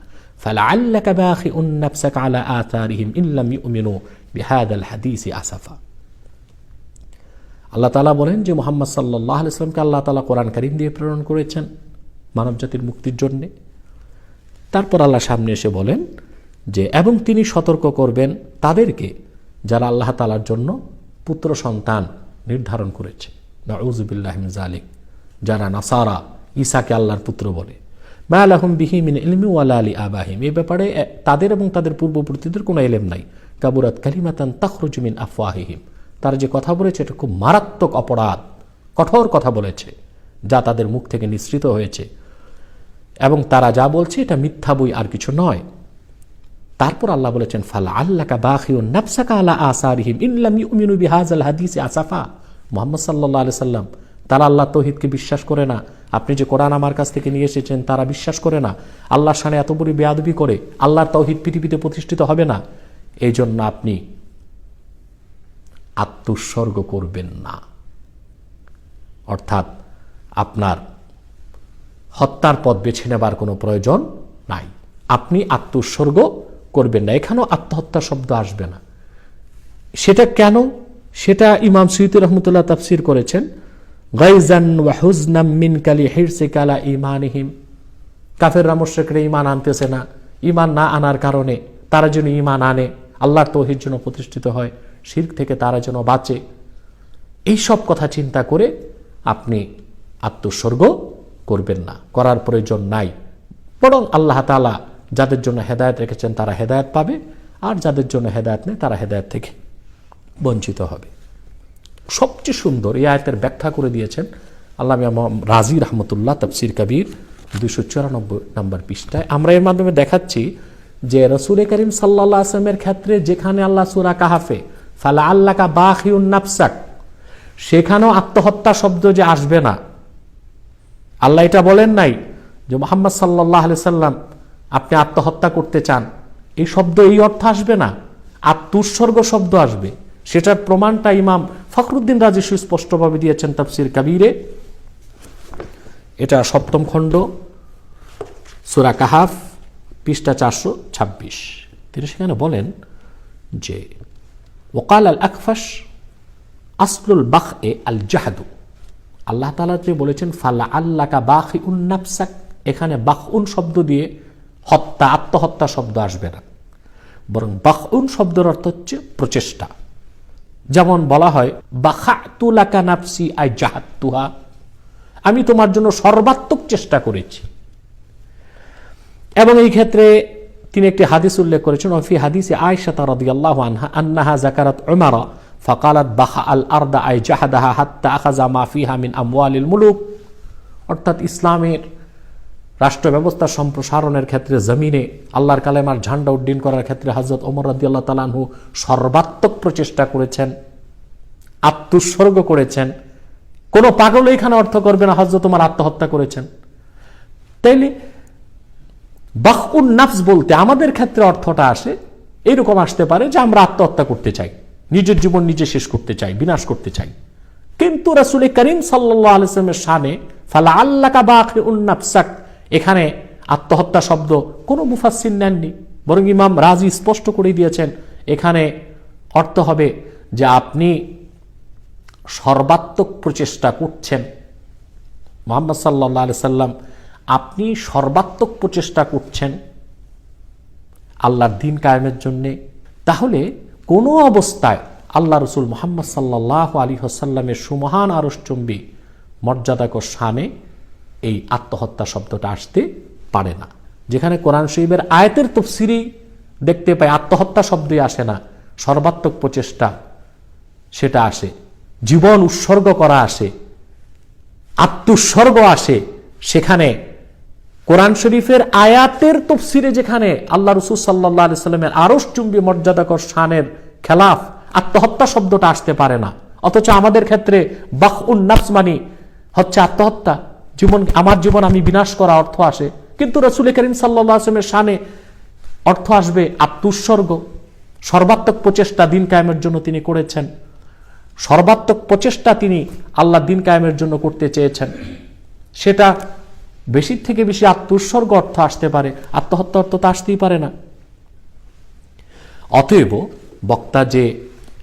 ফালাআল্লাকা বাখিউন নাফসাকা আলা আথারিহিম ইন লাম ইউমিনু বিহাদাল হাদিসি আসাফা। আল্লাহ তাআলা বলেন যে মুহাম্মদ সাল্লাল্লাহু আলাইহি ওয়াসাল্লামকে আল্লাহ তাআলা কোরআন কারীম দিয়ে প্রেরণ করেছেন মানবজাতির মুক্তির জন্য। তারপর আল্লাহ সামনে এসে বলেন যে এবং তিনি সতর্ক করবেন তাদেরকে যারা আল্লাহ তাআলার জন্য পুত্র সন্তান নির্ধারণ করেছে, নাউযুবিল্লাহি মিন যালিক, যারা নাসারা ঈসাকে আল্লাহর পুত্র বলে, মা লাহুম বিহি মিন ইলমি ওয়ালা লিআবাহিম, এই ব্যাপারে তাদের এবং তাদের পূর্ববর্তীদের কোনো ইলম নাই। কাবুরাত কালিমাতান তাখরুজু মিন আফওয়াহিহিম, তারা যে কথা বলেছে এটা খুব মারাত্মক অপরাধ, কঠোর কথা বলেছে যা তাদের মুখ থেকে নিঃসৃত হয়েছে, এবং তারা যা বলছে এটা মিথ্যা বই আর কিছু নয়। তারপর আল্লাহ বলেছেন ফালা আল্লাকা বাখিউন নাফসাকা আলা আসারিহিম ইন লাম ইউমিনু বিহাযাল হাদিসি আসাফা। মুহাম্মদ সাল্লাল্লাহু আলাইহি সাল্লাম, তারা আল্লাহ তৌহিদকে বিশ্বাস করে না, আপনি যে কোরআন আমার কাছ থেকে নিয়ে এসেছেন তারা বিশ্বাস করে না, আল্লাহর শানে এত বড় বেয়াদবি করে, আল্লাহর তৌহিদ পৃথিবীতে প্রতিষ্ঠিত হবে না, এই জন্য আপনি আত্মোৎসর্গ করবেন না, অর্থাৎ আপনার হত্যার পথ বেছে নেবার কোনো প্রয়োজন নাই, আপনি আত্মোৎসর্গ করবেন না। এখানেও আত্মহত্যা শব্দ আসবে না। সেটা কেন? সেটা ইমাম সুয়ুতী রহমতুল্লাহ তাফসীর করেছেন, গাইজান ওয়া হুজনাম মিন কালি হিরসিকা আলা ঈমানিহিম, কাফেররা মুশরিকরা ঈমান আনতেছে না, ঈমান না আনার কারণে তারা যেন ঈমান আনে, আল্লাহর তৌহিদ যেন প্রতিষ্ঠিত হয়, শিরক থেকে তারা যেন বাঁচে, এই সব কথা চিন্তা করে আপনি আত্মোৎসর্গ করবেন না, করার প্রয়োজন নাই। বরং আল্লাহ তাআলা যাদের জন্য হেদায়েত রেখেছেন তারা হেদায়েত পাবে, আর যাদের জন্য হেদায়েত নেই তারা হেদায়েত থেকে বঞ্চিত হবে। সবচেয়ে সুন্দর এই আয়াতের ব্যাখ্যা করে দিয়েছেন আল্লামা রাজি রহমতুল্লাহ তাফসীর কবির 294 নম্বর পৃষ্ঠায়। আমরা এর মাধ্যমে দেখাচ্ছি যে রাসূল করিম সাল্লাল্লাহু আলাইহি ওয়াসাল্লামের ক্ষেত্রে যেখানে আল্লাহ সূরা কাহাফে ফালা আল্লাকা বাখিউন নাফসাক, সেখানেও আত্মহত্যা শব্দ যে আসবে না, আল্লাহ এটা বলেন নাই যে মুহাম্মদ সাল্লাল্লাহু আলাইহি সাল্লাম আপনি আত্মহত্যা করতে চান, এই শব্দ এই অর্থ আসবে না, আত্মোৎসর্গ শব্দ আসবে। সেটার প্রমাণটা ইমাম ফখরুদ্দিন রাজি সুস্পষ্টভাবে দিয়েছেন তাফসীর কবিরে। এটা 7ম খণ্ড সূরা কাহাফ পৃষ্ঠা 426। তিনি সেখানে বলেন যে ওয়াকাল আল আকফাশ আসলুল বাখএ আল জাহদু, আল্লাহ তাআলা যে বলেছেন ফালা আল্লাকা বাখিউন নাফসাক, এখানে বাখউন শব্দ দিয়ে হত্যা আত্মহত্যা শব্দ আসবে না, বরং বাখউন শব্দের অর্থ হচ্ছে প্রচেষ্টা। যেমন বলা হয় বাখাতু লাকা নাফসি আই জাহাদতুহা, আমি তোমার জন্য সর্বাত্মক চেষ্টা করেছি। এবং এই ক্ষেত্রে তিনি একটি হাদিস উল্লেখ করেছেন, ফি হাদিসে আয়েশা রাদিয়াল্লাহু আনহা আন্নাহা যাকারাত উমারা ফাকালাত বাখা আল আরদা আই জাহাদাহা হাত্তা আখাযা মা ফিহা মিন আমওয়ালিল মুলুক, অর্থাৎ ইসলামের রাষ্ট্র ব্যবস্থা সম্প্রসারণের ক্ষেত্রে জমিনে আল্লাহর কালেমার ঝান্ডা উড্ডীন করার ক্ষেত্রে হযরত ওমর রাদিয়াল্লাহু তাআলা আনহু সর্বাত্মক প্রচেষ্টা করেছেন, আত্মোৎসর্গ করেছেন। কোনো পাগল এখানে অর্থ করবে না হযরত ওমর আত্মহত্যা করেছেন। তাইলে বাখউন নাফস বলতে আমাদের ক্ষেত্রে অর্থটা আসে এরকম আসতে পারে যে আমরা আত্মহত্যা করতে চাই, নিজের জীবন নিজে শেষ করতে চাই, বিনাশ করতে চাই। কিন্তু রাসূল করিম সাল্লাল্লাহু আলাইহি ওয়াসাল্লামের শানে ফালা আল্লাকা বাখিউন নাফসাক, এখানে আত্মহত্যা শব্দ কোনো মুফাসসির নেননি, বরং ইমাম রাজি স্পষ্ট করে দিয়েছেন এখানে অর্থ হবে যে আপনি সর্বাত্মক প্রচেষ্টা করছেন। মুহাম্মদ সাল্লাল্লাহু আলাইহি সাল্লাম আপনি সর্বাত্মক প্রচেষ্টা করছেন আল্লাহর দ্বীন কায়েমের জন্য, তাহলে কোনো অবস্থায় আল্লাহ রাসূল মুহাম্মদ সাল্লাল্লাহু আলাইহি ওয়াসাল্লামের সুমহান আরশচুম্বী মর্যাদাকর শানে এই আত্মহত্যা শব্দটা আসতে পারে না। যেখানে কোরআন শরীফের আয়াতের তাফসীরেই দেখতে পাই আত্মহত্যা শব্দই আসে না, সর্বাত্মক প্রচেষ্টা সেটা আসে, জীবন উৎসর্গ করা আসে, আত্মোৎসর্গ আসে। সেখানে কোরআন শরীফের আয়াতের তাফসীরে যেখানে আল্লাহ রাসূল সাল্লাল্লাহু আলাইহি সাল্লামের আরশচুম্বী মর্যাদাকর শানের খেলাফ আত্মহত্যা শব্দটা আসতে পারে না, অথচ আমাদের ক্ষেত্রে বাখউন নাফস মানে হচ্ছে আত্মহত্যা, জীবন আমার জীবন আমি বিনাশ করা অর্থ আসে। কিন্তু রাসূল করিম সাল্লাল্লাহু আলাইহি ওয়াসাল্লামের শানে অর্থ আসবে আত্মোৎসর্গ, সর্বাত্মক প্রচেষ্টা দিন কায়েমের জন্য তিনি করেছেন, সর্বাত্মক প্রচেষ্টা তিনি আল্লাহ দিন কায়েমের জন্য করতে চেয়েছেন। সেটা বেশির থেকে বেশি আত্মোৎসর্গ অর্থ আসতে পারে, আত্মহত্যা অর্থ তো আসতেই পারে না। অতএব বক্তা যে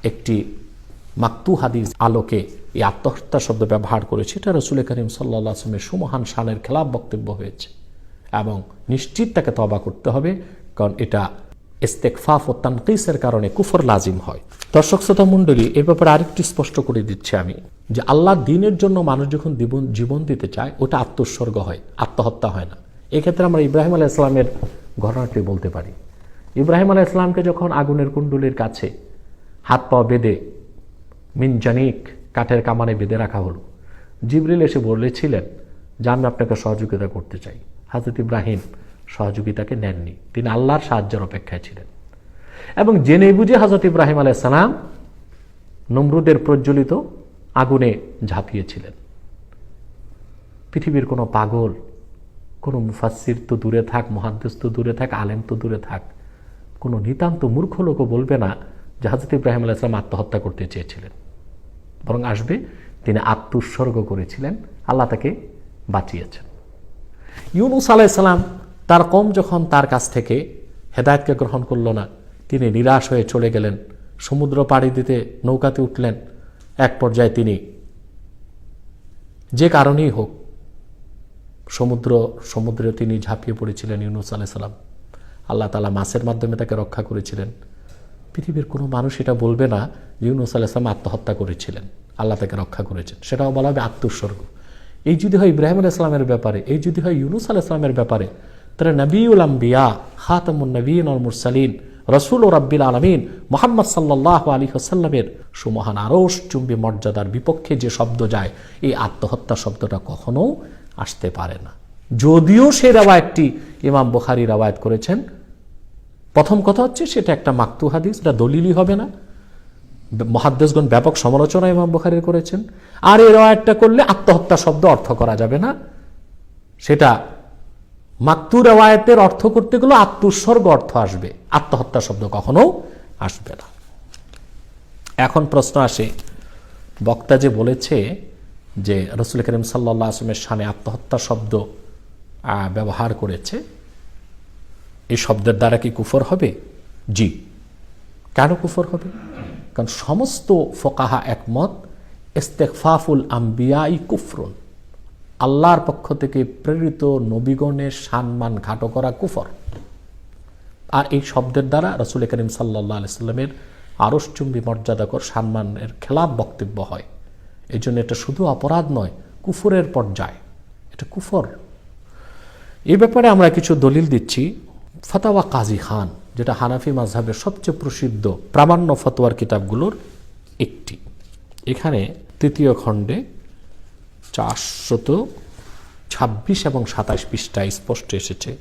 একটি মাকতু হাদিস আলোকে এই আত্মহত্যা শব্দ ব্যবহার করেছে, এটা রাসূল করিম সাল্লাল্লাহু আলাইহি ওয়াসাল্লামের সুমহান শানের খেলাফ বক্তব্য হয়েছে এবং নিশ্চিত তাকে তওবা করতে হবে, কারণ এটা ইস্তেকফাফ ও তানকিসের কারণে কুফর লাজিম হয়। দর্শক শ্রোতা মণ্ডলী, এ ব্যাপারে আরেকটু স্পষ্ট করে দিচ্ছি আমি যে আল্লাহর দ্বীনের জন্য মানুষ যখন জীবন দিতে চায় ওটা আত্মোৎসর্গ হয়, আত্মহত্যা হয় না। এক্ষেত্রে আমরা ইব্রাহিম আলাইহিস সালামের ঘটনাটি বলতে পারি। ইব্রাহিম আলাইহিস সালামকে যখন আগুনের কুণ্ডলীর কাছে হাত পা বেঁধে মিনজানিক কাঠের কামানে বেঁধে রাখা হলো, জিবরিল এসে বলেছিলেন যে আমি আপনাকে সহযোগিতা করতে চাই। হযরত ইব্রাহিম সহযোগিতাকে নেননি, তিনি আল্লাহর সাহায্যের অপেক্ষায় ছিলেন এবং জেনে বুঝে হযরত ইব্রাহিম আলাইহিস সালাম নমরুদের প্রজ্বলিত আগুনে ঝাঁপিয়েছিলেন। পৃথিবীর কোনো পাগল, কোনো মুফাসসির তো দূরে থাক, মুহাদ্দিস তো দূরে থাক, আলেম তো দূরে থাক, কোনো নিতান্ত মূর্খ লোকও বলবে না যে হযরত ইব্রাহিম আলাইহিস সালাম আত্মহত্যা করতে চেয়েছিলেন। বরং আসবে তিনি আত্মোৎসর্গ করেছিলেন, আল্লাহ তাকে বাঁচিয়েছেন। ইউনূস আলাইহিস সালাম তার কওম যখন তার কাছ থেকে হেদায়েতকে গ্রহণ করল না, তিনি নিরাশ হয়ে চলে গেলেন, সমুদ্র পাড়ি দিতে নৌকাতে উঠলেন। এক পর্যায়ে তিনি যে কারণেই হোক সমুদ্রে তিনি ঝাঁপিয়ে পড়েছিলেন ইউনূস আলাইহিস সালাম। আল্লাহ তাআলা মাছের মাধ্যমে তাকে রক্ষা করেছিলেন। পৃথিবীর কোনো মানুষ এটা বলবে না যে ইউনূস আলাইহিস সালাম আত্মহত্যা করেছিলেন, আল্লাহ তাকে রক্ষা করেছেন। সেটাও বলা হবে আত্মোৎসর্গ। এই যদি হয় ইব্রাহিম আলাইহিস সালামের ব্যাপারে, এই যদি হয় ইউনূস আলাইহিস সালামের ব্যাপারে, তাহলে নবিউল আম্বিয়া, খাতামুন নবিয়্যিন ওয়াল মুরসালিন, রাসূল ও রাব্বিল আলামিন মুহাম্মদ সাল্লাল্লাহু আলাইহি ওয়াসাল্লামের সুমহান আরশ চুম্বী মর্যাদার বিপক্ষে যে শব্দ যায়, এই আত্মহত্যা শব্দটা কখনো আসতে পারে না। যদিও সে রাওয়ায়াতটি ইমাম বুখারী রাওয়ায়াত করেছেন, প্রথম কথা হচ্ছে সেটা একটা মাকতু হাদিস, এটা দলিলই হবে না। মুহাদ্দিসগণ ব্যাপক সমালোচনা ইমাম বুখারীর করেছেন। আর এই রাওয়ায়াতটা করলে আত্মহত্যা শব্দ অর্থ করা যাবে না, সেটা মাকতু রাওয়ায়াতের অর্থ করতে গেলে আত্মোৎসর্গ অর্থ আসবে, আত্মহত্যা শব্দ কখনো আসবে না। এখন প্রশ্ন আসে, বক্তা যে বলেছে যে রাসূল করিম সাল্লাল্লাহু আলাইহি ওয়াসাল্লামের শানে আত্মহত্যা শব্দ ব্যবহার করেছে, এই শব্দের দ্বারা কি কুফর হবে? জি। কেন কুফর হবে? কারণ সমস্ত ফুকাহা একমত, ইস্তেগফাফুল আম্বিয়াই কুফরুন, আল্লাহর পক্ষ থেকে প্রেরিত নবীগণের সম্মান ঘাটো করা কুফর। আর এই শব্দের দ্বারা রাসূল করিম সাল্লাল্লাহু আলাইহি ওয়াসাল্লামের আরশচুম্বী মর্যাদাকর সম্মানের খেলাফ বক্তব্য হয়। এই জন্য এটা শুধু অপরাধ নয়, কুফরের পর্যায়ে, এটা কুফর। এই ব্যাপারে আমরা কিছু দলিল দিচ্ছি। ফতোয়া কাজী খান, যেটা হানাফি মাযহাবের সবচেয়ে প্রসিদ্ধ প্রামাণ্য ফতোয়ার কিতাবগুলোর একটি, এখানে ৩য় খণ্ডে 426 এবং 27 পৃষ্ঠায় স্পষ্ট এসেছে,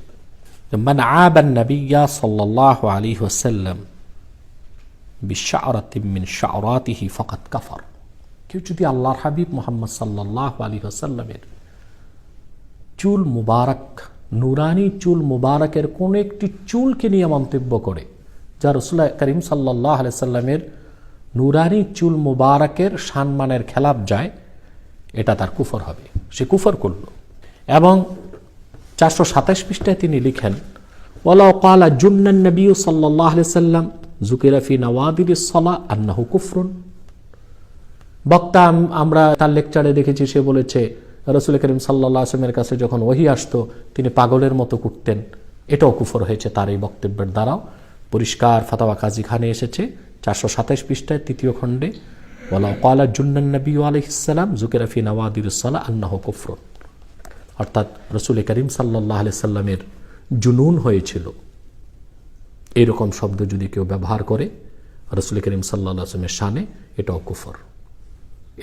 মান আবান নবিয়্যা সাল্লাল্লাহু আলাইহি ওয়াসাল্লাম বিশআরাতিন মিন শাআরাতিহি ফাকাদ কাফার। কেউ যদি আল্লাহর হাবিব মুহাম্মদ সাল্লাল্লাহু আলাইহি ওয়াসাল্লামের চুল মুবারক, নুরানি চুল মুবারকের কোন একটি চুলকে নিয়ে মন্তব্য করে, যা রাসূল করিম সাল্লাল্লাহু আলাইহি ওয়াসাল্লামের নুরানি চুল মুবারকের সম্মানের খেলাফ যায়, এটা তার কুফর হবে, সে কুফর করল। এবং 427 পৃষ্ঠায় তিনি লিখেন, ওয়ালাউ ক্বালা জুন্নান নবী সাল্লাল্লাহু আলাইহি ওয়াসাল্লাম যুকিরা ফি নওয়াদিরিস সালাহ আন্নাহু কুফরুন। বক্তা আমরা তার লেকচারে দেখেছি, সে বলেছে রাসূল করিম সাল্লাল্লাহু আলাইহি ওয়াসাল্লামের কাছে যখন ওহী আসতো তিনি পাগলের মতো কুটতেন, এটাও কুফর হয়েছে তার এই বক্তব্যের দ্বারাও। পরিষ্কার ফতোয়া কাজী খানে এসেছে 427 পৃষ্ঠায় 3য় খণ্ডে, ওয়ালাউ ক্বালা জুন্নান নবী আলাইহিস সালাম যুকিরা ফি নওয়াদিরিস সালাহ আন্নাহু কুফরুন। অর্থাৎ রাসূল করিম সাল্লাল্লাহু আলাইহি ওয়াসাল্লামের জুনুন হয়েছিল, এরকম শব্দ যদি কেউ ব্যবহার করে রাসূল করিম সাল্লাল্লাহু আলাইহি ওয়াসাল্লামের শানে, এটাও কুফর।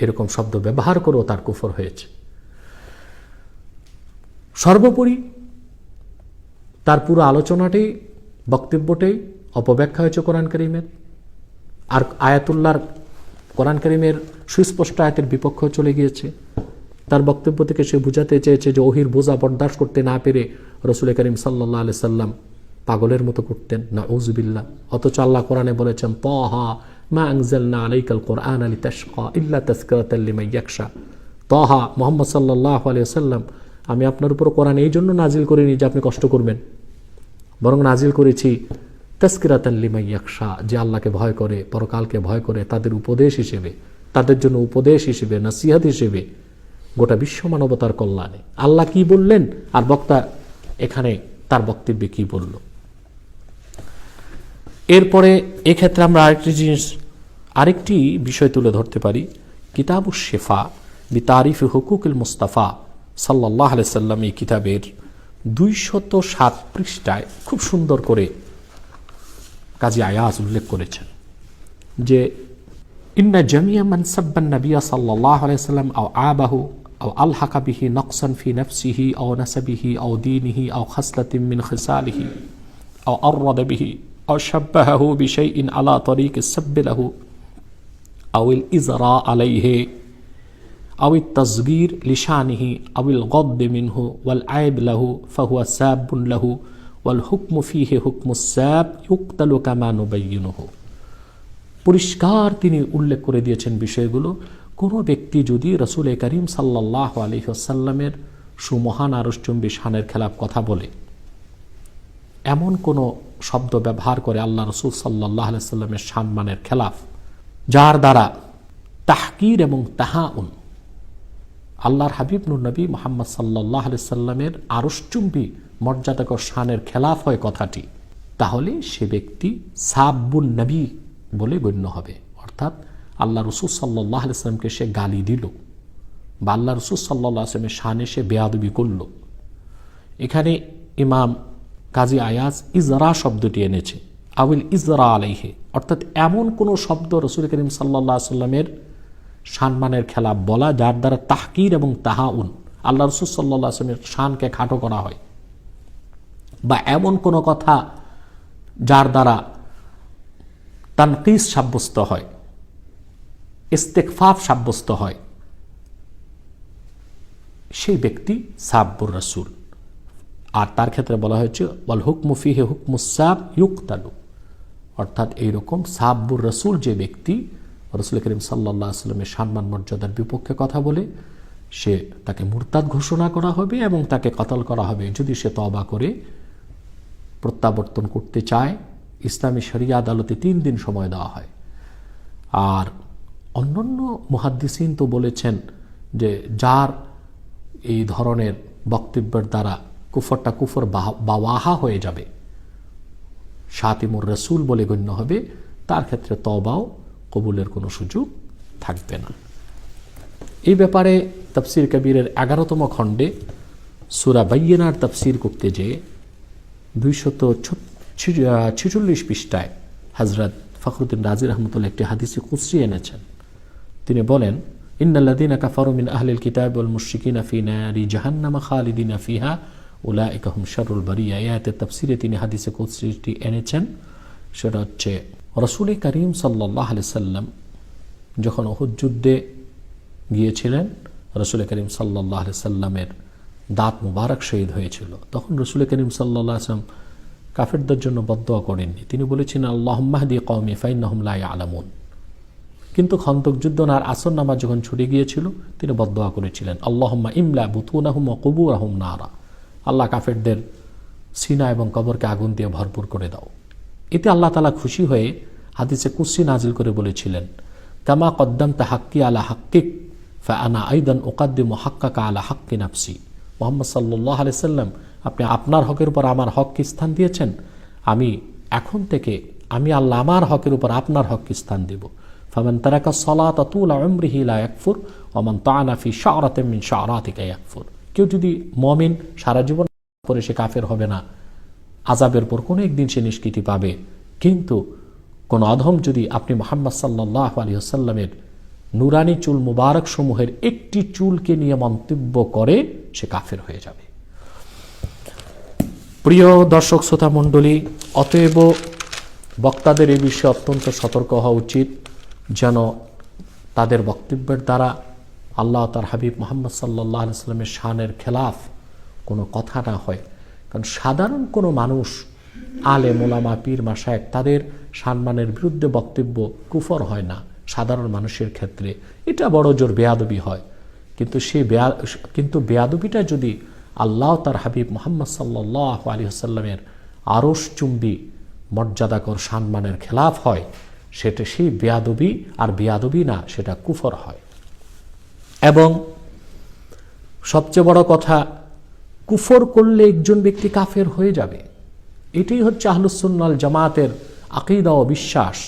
এরকম শব্দ ব্যবহার করেও তার কুফর হয়েছে। সর্বোপরি তার পুরো আলোচনাটি, বক্তব্যটাই অপব্যাখ্যা হয়েছে কোরআন কারীমের। আর আয়াতুল্লাহর, কোরআন কারীমের সুস্পষ্ট আয়াতের বিপক্ষে চলে গিয়েছে। তার বক্তব্য থেকে সে বুঝাতে চেয়েছে যে ওহীর বোঝা বরদাস্ত করতে না পেরে রাসূল করিম সাল্লাল্লাহু আলাইহি সাল্লাম পাগলের মতো করতেন, নাউযুবিল্লাহ। অথচ আল্লাহ কোরআনে বলেছেন, তাহা মা আনজালনা আলাইকাল কুরআনা লিতাশকা ইল্লা তাযকিরাতাল লিমান ইয়াখশা। তাহা, মুহাম্মদ সাল্লাল্লাহু আলাইহি ওয়াসাল্লাম, আমি আপনার উপর কোরআন এই জন্য নাজিল করিনি যে আপনি কষ্ট করবেন, বরং নাজিল করেছি তাযকিরাতাল লিমান ইয়াখশা, যে আল্লাহকে ভয় করে, পরকালকে ভয় করে, তাদের উপদেশ হিসেবে, তাদের জন্য উপদেশ হিসেবে, নসিহত হিসেবে, গোটা বিশ্ব মানবতার কল্যাণে। আল্লাহ কি বললেন আর বক্তা এখানে তার বক্তব্যে কি বলল। এরপরে এক্ষেত্রে আমরা আরেকটি বিষয় তুলে ধরতে পারি। কিতাবুশ শিফা বিতারিফ হুকুকুল মুস্তাফা সাল্লাল্লাহু আলাইহি সাল্লাম, এই কিতাবের 207 পৃষ্ঠায় খুব সুন্দর করে কাজী আয়াজ উল্লেখ করেছেন যে ইন্না জামিয়া মান সাব্বান নাবিয়্যা সাল্লাল্লাহু আলাইহি সাল্লাম আও আবাহু আও আলহাকা বিহি নকসান ফি নাফসিহি আও নাসাবিহি আও দীনিহি আও খাসলাতিন মিন খিসালিহি আও আররাদা বিহি আও শাব্বাহাহু বিশাইইন আলা তরিকিস সাব্বি লাহু আও আল ইজরা আলাইহি আও التصغير لشانه أو الغض منه والعيب له فهو ساب له والحكم فيه حكم الساب يقتل كما نبينه। পরিষ্কার তিনি উল্লেখ করে দিয়েছেন বিষয়গুলো। কোনো ব্যক্তি যদি রাসূল করিম সাল্লাল্লাহু আলাইহি ওয়াসাল্লামের সুমহান আরশচুম্বী শানের খেলাফ কথা বলে, এমন কোনো শব্দ ব্যবহার করে আল্লাহ রাসূল সাল্লাল্লাহু আলাইহি ওয়াসাল্লামের সম্মানের খেলাফ, যার দ্বারা তাহকির এবং তাহাউন আল্লাহর হাবিব নূর নবী মুহাম্মদ সাল্লাল্লাহু আলাইহি সাল্লামের আরশচুম্বী মর্যাদাকর শানের খেলাফ হয় কথাটি, তাহলে সে ব্যক্তি সাব্বুন নবী বলে গণ্য হবে। অর্থাৎ আল্লাহ রাসূল সাল্লাল্লাহু আলাইহি সাল্লামকে সে গালি দিল বা আল্লাহ রাসূল সাল্লাল্লাহু আলাইহি সাল্লামের শানে সে বেয়াদবি করল। এখানে ইমাম কাজী আয়াজ ইজরা শব্দটি এনেছে, আউল ইজরা আলাইহি, অর্থাৎ এমন কোনো শব্দ রাসূল করিম সাল্লাল্লাহু আলাইহি সাল্লামের সম্মানের খেলাফ বলা যার দ্বারা তাহকির এবং তাহাউন আল্লাহ রাসূল সাল্লাল্লাহু আলাইহি ওয়াসাল্লামের শানকে খাটো করা হয়, বা এমন কোনো কথা যার দ্বারা তানকিস সাব্যস্ত হয়, ইস্তেকফাফ সাব্যস্ত হয়, সেই ব্যক্তি সাব্বুর রাসূল। আর তার ক্ষেত্রে বলা হয়েছে ওয়াল হুকমু ফিহি হুকমুস সাব ইউকতালু, অর্থাৎ এইরকম সাব্বুর রাসূল যে ব্যক্তি রাসূল করিম সাল্লাল্লাহু আলাইহি ওয়াসাল্লামের সম্মান মর্যাদার বিপক্ষে কথা বলে, সে তাকে মুরতাদ ঘোষণা করা হবে এবং তাকে কতল করা হবে যদি সে তওবা করে প্রত্যাবর্তন করতে চায়। ইসলামী শরিয়া আদালতে 3 দিন সময় দেওয়া হয়। আর অন্যান্য মুহাদ্দিসিন তো বলেছেন যে যার এই ধরনের বক্তব্যের দ্বারা কুফরটা কুফর বাওয়াহা হয়ে যাবে, শাতিমুর রাসূল বলে গণ্য হবে, তার ক্ষেত্রে তওবাও কবুলের কোনো সুযোগ থাকবে না। এই ব্যাপারে তাফসীর কবিরের 11তম খণ্ডে সূরা বাইয়িনার তাফসীর করতে যেয়ে 246 পৃষ্ঠায় হযরত ফখরুদ্দিন রাজি রাহমাতুল্লাহ একটি হাদিসে কুদসি এনেছেন। তিনি বলেন ইন্নাল্লাযীনা কাফারু মিন আহলিল কিতাবি ওয়াল মুশরিকিনা ফি নারি জাহান্নাম খালিদিনা ফিহা উলাইকা হুম শাররুল বারিয়া। এই আয়াতের তাফসীরে তিনি হাদিসে কুদসিটি এনেছেন। সেটা হচ্ছে রাসূল করিম সাল্লাল্লাহু আলাইহি সাল্লাম যখন উহুদ যুদ্ধে গিয়েছিলেন, রাসূল করিম সাল্লাল্লাহু আলাইহি সাল্লামের দাঁত মুবারক শহীদ হয়েছিল, তখন রাসূল করিম সাল্লাল্লাহু আলাইহি সাল্লাম কাফেরদের জন্য বদদোয়া করেননি। তিনি বলেছিলেন আল্লাহুম্মা হদি কওমি ফাইন্নাহুম লা ইয়ালামুন। কিন্তু খন্দক যুদ্ধ আর আসর নামাজ যখন ছুটে গিয়েছিল, তিনি বদদোয়া করেছিলেন আল্লাহুম্মা ইমলা বুতুনাহুম ওয়া কুবুরাহুম নারা, আল্লাহ কাফেরদের সিনা এবং কবরকে আগুন দিয়ে ভরপুর করে দাও। এতে আল্লাহ তাআলা খুশি হয়ে হাদিসে কুদসি নাজিল করে বলেছিলেন কামা কদ্দামতা হাক্কি আলা হাক্কিক ফাআনা আইদান উকাদ্দিমু হাক্কাকা আলা হাক্কি নাফসি। মুহাম্মদ সাল্লাল্লাহু আলাইহি সাল্লাম, আপনি আপনার হকের উপর আমার হককে স্থান দিয়েছেন, আমি এখন থেকে আল্লাহ আমার হকের উপর আপনার হককে স্থান দেব। ফামান তারাকা সালাতা তুলা উমরিহি লা ইয়াকফুর ওয়া মান তাআনা ফি শা'রাতিন মিন শা'রাতিকা ইয়াকফুর। কেউ যদি মুমিন সারা জীবন পরে সে কাফের হবে না, আযাবের পর কোনো একদিন সে নিষ্কৃতি পাবে। কিন্তু কোন অধম যদি আপনি মুহাম্মদ সাল্লাল্লাহু আলাইহি ওয়াসাল্লামের নুরানি চুল মুবারক সমূহের একটি চুলকে নিয়ে মন্তব্য করে, সে কাফের হয়ে যাবে। প্রিয় দর্শক শ্রোতা মণ্ডলী, অতএব বক্তাদের এই বিষয়ে অত্যন্ত সতর্ক হওয়া উচিত, যেন তাদের বক্তব্যের দ্বারা আল্লাহ তার হাবিব মুহাম্মদ সাল্লাল্লাহু আলাইহি ওয়াসাল্লামের শানের খেলাফ কোনো কথা না হয়। কারণ সাধারণ কোনো মানুষ, আলেম ওলামা পীর মাশায়েখ, তাদের সম্মানের বিরুদ্ধে বক্তব্য কুফর হয় না। সাধারণ মানুষের ক্ষেত্রে এটা বড় জোর বেয়াদবি হয়। কিন্তু বেয়াদবিটা যদি আল্লাহ তার হাবিব মুহাম্মদ সাল্লাল্লাহু আলাইহি ওয়াসাল্লামের আরশচুম্বী মর্যাদাকর সম্মানের খেলাফ হয়, সেটা সেই বেয়াদবি আর বেয়াদবি না, সেটা কুফর হয়। এবং সবচেয়ে বড় কথা, কুফর করলে একজন ব্যক্তি কাফের হয়ে যাবে। এটাই হচ্ছে আহলুস সুন্নাহ ওয়াল জামাতের আকীদা ও বিশ্বাস,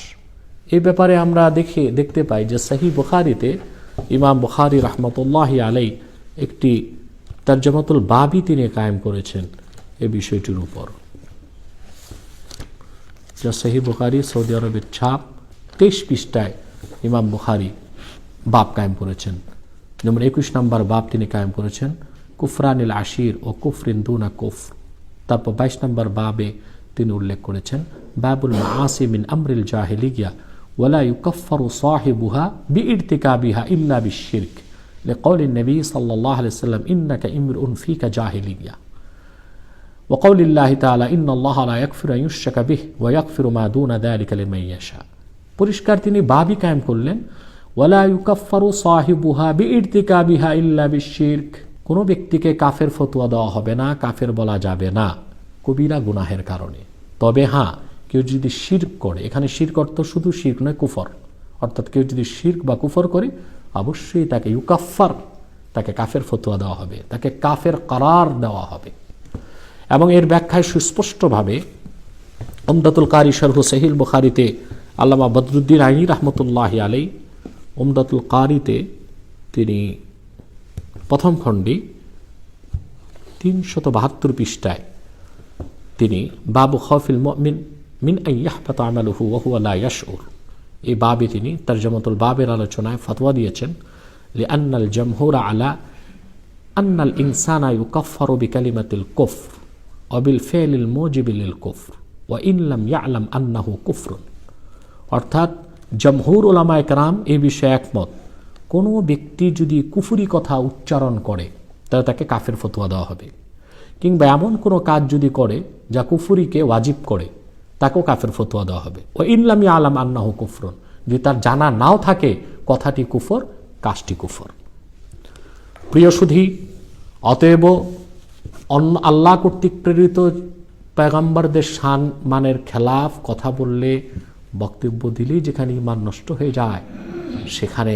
এই ব্যাপারে আমরা দেখতে পাই যে সহিহ বুখারীতে ইমাম বুখারী রাহমাতুল্লাহি আলাইহি একটি তারজামাতুল বাবি তিনি কায়েম করেছেন এই বিষয়টির উপর। যা সহিহ বুখারী, সৌদি আরবের ছাপ, 23 পৃষ্ঠায় ইমাম বুখারী বাব কায়েম করেছেন। নম্বর 21 নম্বর বাব তিনি কায়েম করেছেন কুফরানিল আশির ও কুফরিন দুনা কুফর। তারপর 22 নম্বর বাবে তিনি উল্লেখ করেছেন বাবুল মাআসি মিন আমরিল জাহিলিয়া ওয়ালা ইউকাফফারু সাহিবুহা বিইরতিকাবিহা ইল্লা বিশশিরক লিকাউলি নবী সাল্লাল্লাহু আলাইহি ওয়াসাল্লাম ইন্নাকা ইমরুন ফিকা জাহিলিয়া ওয়া কাউলিল্লাহি তাআলা ইন্নাল্লাহা লা ইয়াগফিরু আন ইউশরাকা বিহি ওয়া ইয়াগফিরু মা দুনা যালিকা লিমান ইয়াশা। পরিষ্কার তিনি বাবই কায়েম করলেন ওয়ালা ইউকাফফারু সাহিবুহা বিইরতিকাবিহা ইল্লা বিশশিরক। কোনো ব্যক্তিকে কাফের ফতোয়া দেওয়া হবে না, কাফের বলা যাবে না কবিরা গুনাহের কারণে। তবে হ্যাঁ, কেউ যদি শিরক করে, এখানে শিরক অর্থ শুধু শিরক নয়, কুফর, অর্থাৎ কেউ যদি শিরক বা কুফর করে অবশ্যই তাকে ইউকাফফার, তাকে কাফের ফতোয়া দেওয়া হবে, তাকে কাফের করার দেওয়া হবে। এবং এর ব্যাখ্যায় সুস্পষ্টভাবে উমদাতুল কারি শরহ সহিহ বুখারীতে আল্লামা বদরুদ্দিন আইনি রাহমাতুল্লাহি আলাইহি উমদাতুল কারিতে তিনি প্রথম খণ্ডে 372 পৃষ্ঠায় তিনি বাবু খাউফিল মুমিন মিন আন ইয়াহবাতা আমালুহু ওয়া হুয়া লা ইয়াশউর, এই বাবে তিনি তারজামাতুল বাবের আলোচনায় ফতোয়া দিয়েছেন লিআন্নাল জামহুর আলা আন্নাল ইনসানা ইউকাফফারু বিকালিমাতিল কুফর ওয়া বিল ফি'লিল মুজিবি লিল কুফর ওয়া ইন লাম ইয়ালাম আন্নাহু কুফরুন। অর্থাৎ জমহুর উলামায়ে কেরাম এই বিষয়ে একমত, কোনো ব্যক্তি যদি কুফরি কথা উচ্চারণ করে তাহলে তাকে কাফের ফতোয়া দেওয়া হবে, কিংবা এমন কোনো কাজ যদি করে যা কুফরিকে ওয়াজিব করে তাকেও কাফের ফতোয়া দেওয়া হবে। ও ইনলাম ইয়ালাম আন্নাহু কুফরুন, যদি তার জানা নাও থাকে কথাটি কুফর, কাজটি কুফর। প্রিয় সুধী, অতএব আল্লাহ কর্তৃক প্রেরিত পয়গম্বরদের শান মানের খেলাফ কথা বললে, বক্তব্য দিলেই যেখানে ঈমান নষ্ট হয়ে যায়, সেখানে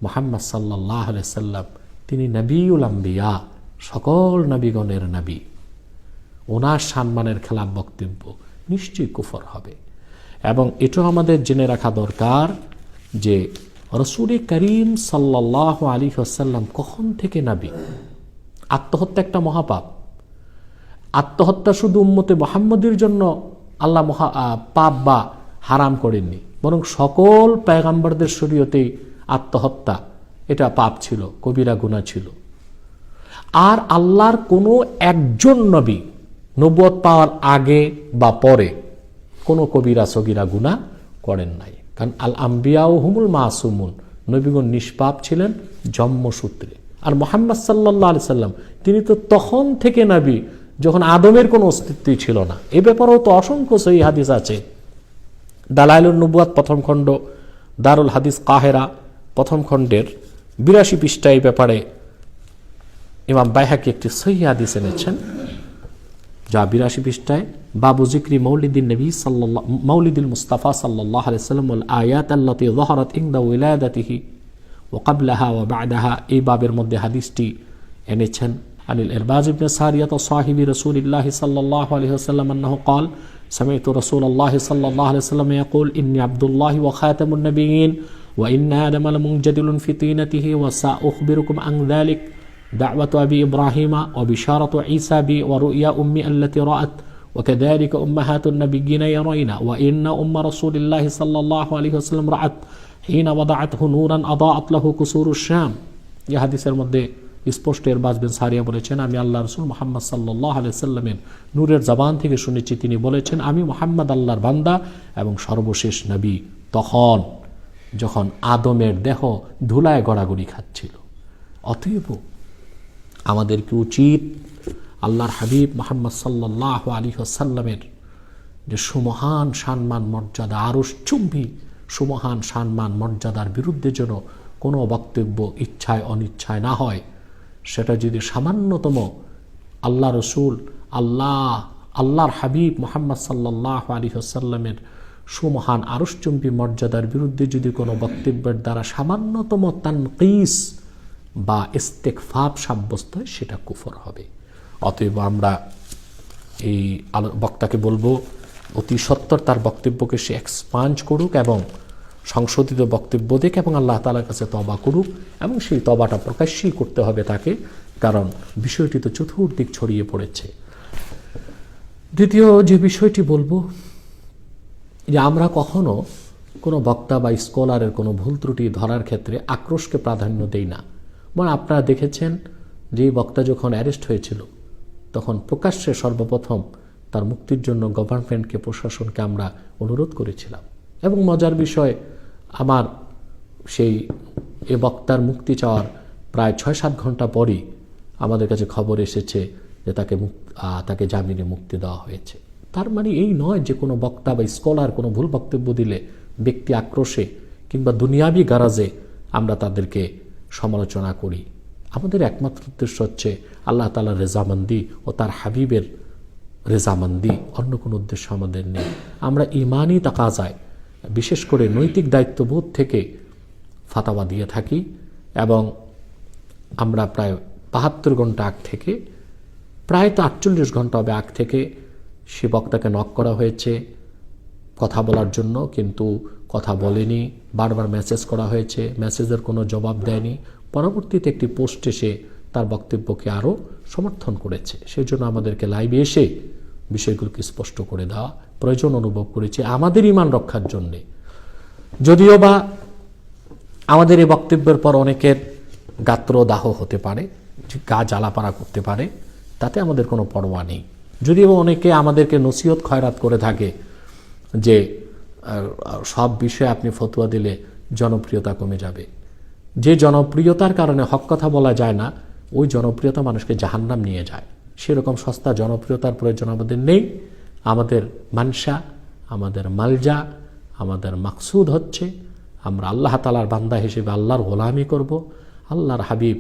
মুহাম্মদ সাল্লাল্লাহু আলাইহি সাল্লাম তিনি নবিউল আম্বিয়া, সকল নবীগণের নবী, ওনার সম্মানের খেলাফ বক্তব্য নিশ্চয়ই কুফর হবে। এবং এটাও আমাদের জেনে রাখা দরকার যে রাসূল করিম সাল্লাল্লাহু আলাইহি ওয়াসাল্লাম কখন থেকে নবী। আত্মহত্যা একটা মহাপাপ। আত্মহত্যা শুধু উম্মতে মুহাম্মদের জন্য আল্লাহ পাপ বা হারাম করেননি, বরং সকল পয়গম্বরদের শরীয়তেই আত্মহত্যা এটা পাপ ছিল, কবিরা গুনাহ ছিল। আর আল্লাহর কোনো একজন নবী নবুয়ত পাওয়ার আগে বা পরে কোনো কবিরা সগীরা গুনাহ করেন নাই, কারণ আল আম্বিয়াউ হুমুল মাসুমুন, নবীগণ নিষ্পাপ ছিলেন জন্মসূত্রে। আর মুহাম্মদ সাল্লাল্লাহু আলাইহি সাল্লাম তিনি তো তখন থেকে নবী যখন আদমের কোনো অস্তিত্বই ছিল না। এ ব্যাপারেও তো অসংখ্য সহিহ হাদিস আছে। দালাইলুন নবুয়াত প্রথম খণ্ড, দারুল হাদিস কাহেরা প্রথম খণ্ডের 82 পৃষ্ঠায় এই ব্যাপারে ইমাম বাইহাকি একটি সহিহ হাদিস এনেছেন, যা 82 পৃষ্ঠায় বাবু যিকরি মৌলিদিন নবী মৌলিদুল মুস্তাফা সাল্লাল্লাহু আলাইহি ওয়াসাল্লাম ওয়াল আয়াত আল্লাতী যাহারাত ইনদা উলাদাতিহি ওয়া ক্বাবলাহা ওয়া বা'দাহা, এই বাবের মধ্যে হাদিসটি এনেছেন আনিল ইরবাজ ইবনে সারিয়াত সাহিবি রাসূলিল্লাহ সাল্লাল্লাহু আলাইহি ওয়াসাল্লাম আন্নাহু قال سمعت رسول الله صلى الله عليه وسلم يقول إني عبد الله وخاتم النبيين وإن آدم لمنجدل في طينته وسأخبركم عن ذلك دعوة أبي إبراهيم وبشارة عيسى بي ورؤيا أمي التي رأت وكذلك أمهات النبيين يرين وإن أم رسول الله صلى الله عليه وسلم رأت حين وضعته نورا أضاءت له كسور الشام। يا حديث المدة স্পষ্ট ইরবাজ বিন সারিয়া বলেছেন, আমি আল্লাহ রাসূল মুহাম্মদ সাল্লাল্লাহু আলাইহি সাল্লামের নূরের জবান থেকে শুনেছি, তিনি বলেছেন, আমি মুহাম্মদ আল্লাহর বান্দা এবং সর্বশেষ নবী তখন যখন আদমের দেহ ধুলায় গড়াগড়ি খাচ্ছিল। অতএব আমাদেরকে উচিত আল্লাহর হাবিব মুহাম্মদ সাল্লাল্লাহু আলাইহি ওয়াসাল্লামের যে সুমহান সম্মান মর্যাদা, আরশচুম্বী সুমহান সম্মান মর্যাদার বিরুদ্ধে যেন কোনো বক্তব্য ইচ্ছায় অনিচ্ছায় না হয়। সেটা যদি সামান্যতম আল্লাহ রসুল আল্লাহর হাবিব মুহাম্মদ সাল্লাল্লাহু আলাইহি ওয়াসাল্লামের সুমহান আরশচুম্বী মর্যাদার বিরুদ্ধে যদি কোনো বক্তব্যের দ্বারা সামান্যতম তানকিস বা ইস্তেকফাফ সাব্যস্ত হয়, সেটা কুফর হবে। অতএব আমরা এই বক্তাকে বলবো অতি সত্বর তার বক্তব্যকে সে এক্সপাঞ্জ করুক এবং সংশোধিত বক্তব্য দিক এবং আল্লাহ তাআলার কাছে তওবা করুক, এবং সেই তওবাটা প্রকাশ্যেই করতে হবে তাকে, কারণ বিষয়টি তো চতুর্দিক ছড়িয়ে পড়েছে। দ্বিতীয় যে বিষয়টি বলবো, যে আমরা কখনো কোনো বক্তা বা স্কলারের কোনো ভুল ত্রুটি ধরার ক্ষেত্রে আক্রোশকে প্রাধান্য দেই না। মানে আপনারা দেখেছেন যে বক্তা যখন অ্যারেস্ট হয়েছিল তখন প্রকাশ্যে সর্বপ্রথম তার মুক্তির জন্য গভর্নমেন্টকে, প্রশাসনকে আমরা অনুরোধ করেছিলাম। এবং মজার বিষয়, আমার সেই এ বক্তার মুক্তি চাওয়ার প্রায় 6-7 ঘন্টা পরই আমাদের কাছে খবর এসেছে যে তাকে জামিনে মুক্তি দেওয়া হয়েছে। তার মানে এই নয় যে কোনো বক্তা বা স্কলার কোনো ভুল বক্তব্য দিলে ব্যক্তি আক্রোশে কিংবা দুনিয়াবি গারাজে আমরা তাদেরকে সমালোচনা করি। আমাদের একমাত্র উদ্দেশ্য হচ্ছে আল্লাহ তাআলার রেজামন্দি ও তার হাবিবের রেজামন্দি, অন্য কোনো উদ্দেশ্য আমাদের নেই। আমরা ইমানি তাকাজায়, বিশেষ করে নৈতিক দায়িত্ববোধ থেকে ফাতাওয়া দিয়ে থাকি, এবং আমরা প্রায় 72 ঘন্টা আগ থেকে, প্রায় তো 48 ঘন্টা হবে আগ থেকে সে বক্তাকে নক করা হয়েছে কথা বলার জন্য, কিন্তু কথা বলেনি। বারবার মেসেজ করা হয়েছে, মেসেজের কোনো জবাব দেয়নি। পরবর্তীতে একটি পোস্টে সে তার বক্তব্যকে আরও সমর্থন করেছে। সেই জন্য আমাদেরকে লাইভে এসে বিষয়গুলোকে স্পষ্ট করে দেওয়া প্রয়োজন অনুভব করেছে আমাদের ঈমান রক্ষার জন্যে। যদিও বা আমাদের এই বক্তব্যের পর অনেকের গাত্র দাহ হতে পারে, গা জ্বালাপাড়া করতে পারে, তাতে আমাদের কোনো পরোয়া নেই। যদিও অনেকে আমাদেরকে নসিহত খয়রাত করে থাকে যে সব বিষয়ে আপনি ফতোয়া দিলে জনপ্রিয়তা কমে যাবে। যে জনপ্রিয়তার কারণে হক কথা বলা যায় না, ওই জনপ্রিয়তা মানুষকে জাহান্নাম নিয়ে যায়। সেরকম সস্তা জনপ্রিয়তার প্রয়োজন আমাদের নেই। আমাদের মানসা, আমাদের মালজা, আমাদের মাকসুদ হচ্ছে আমরা আল্লাহ তাআলার বান্দা হিসেবে আল্লাহর গোলামি করব। আল্লাহর হাবিব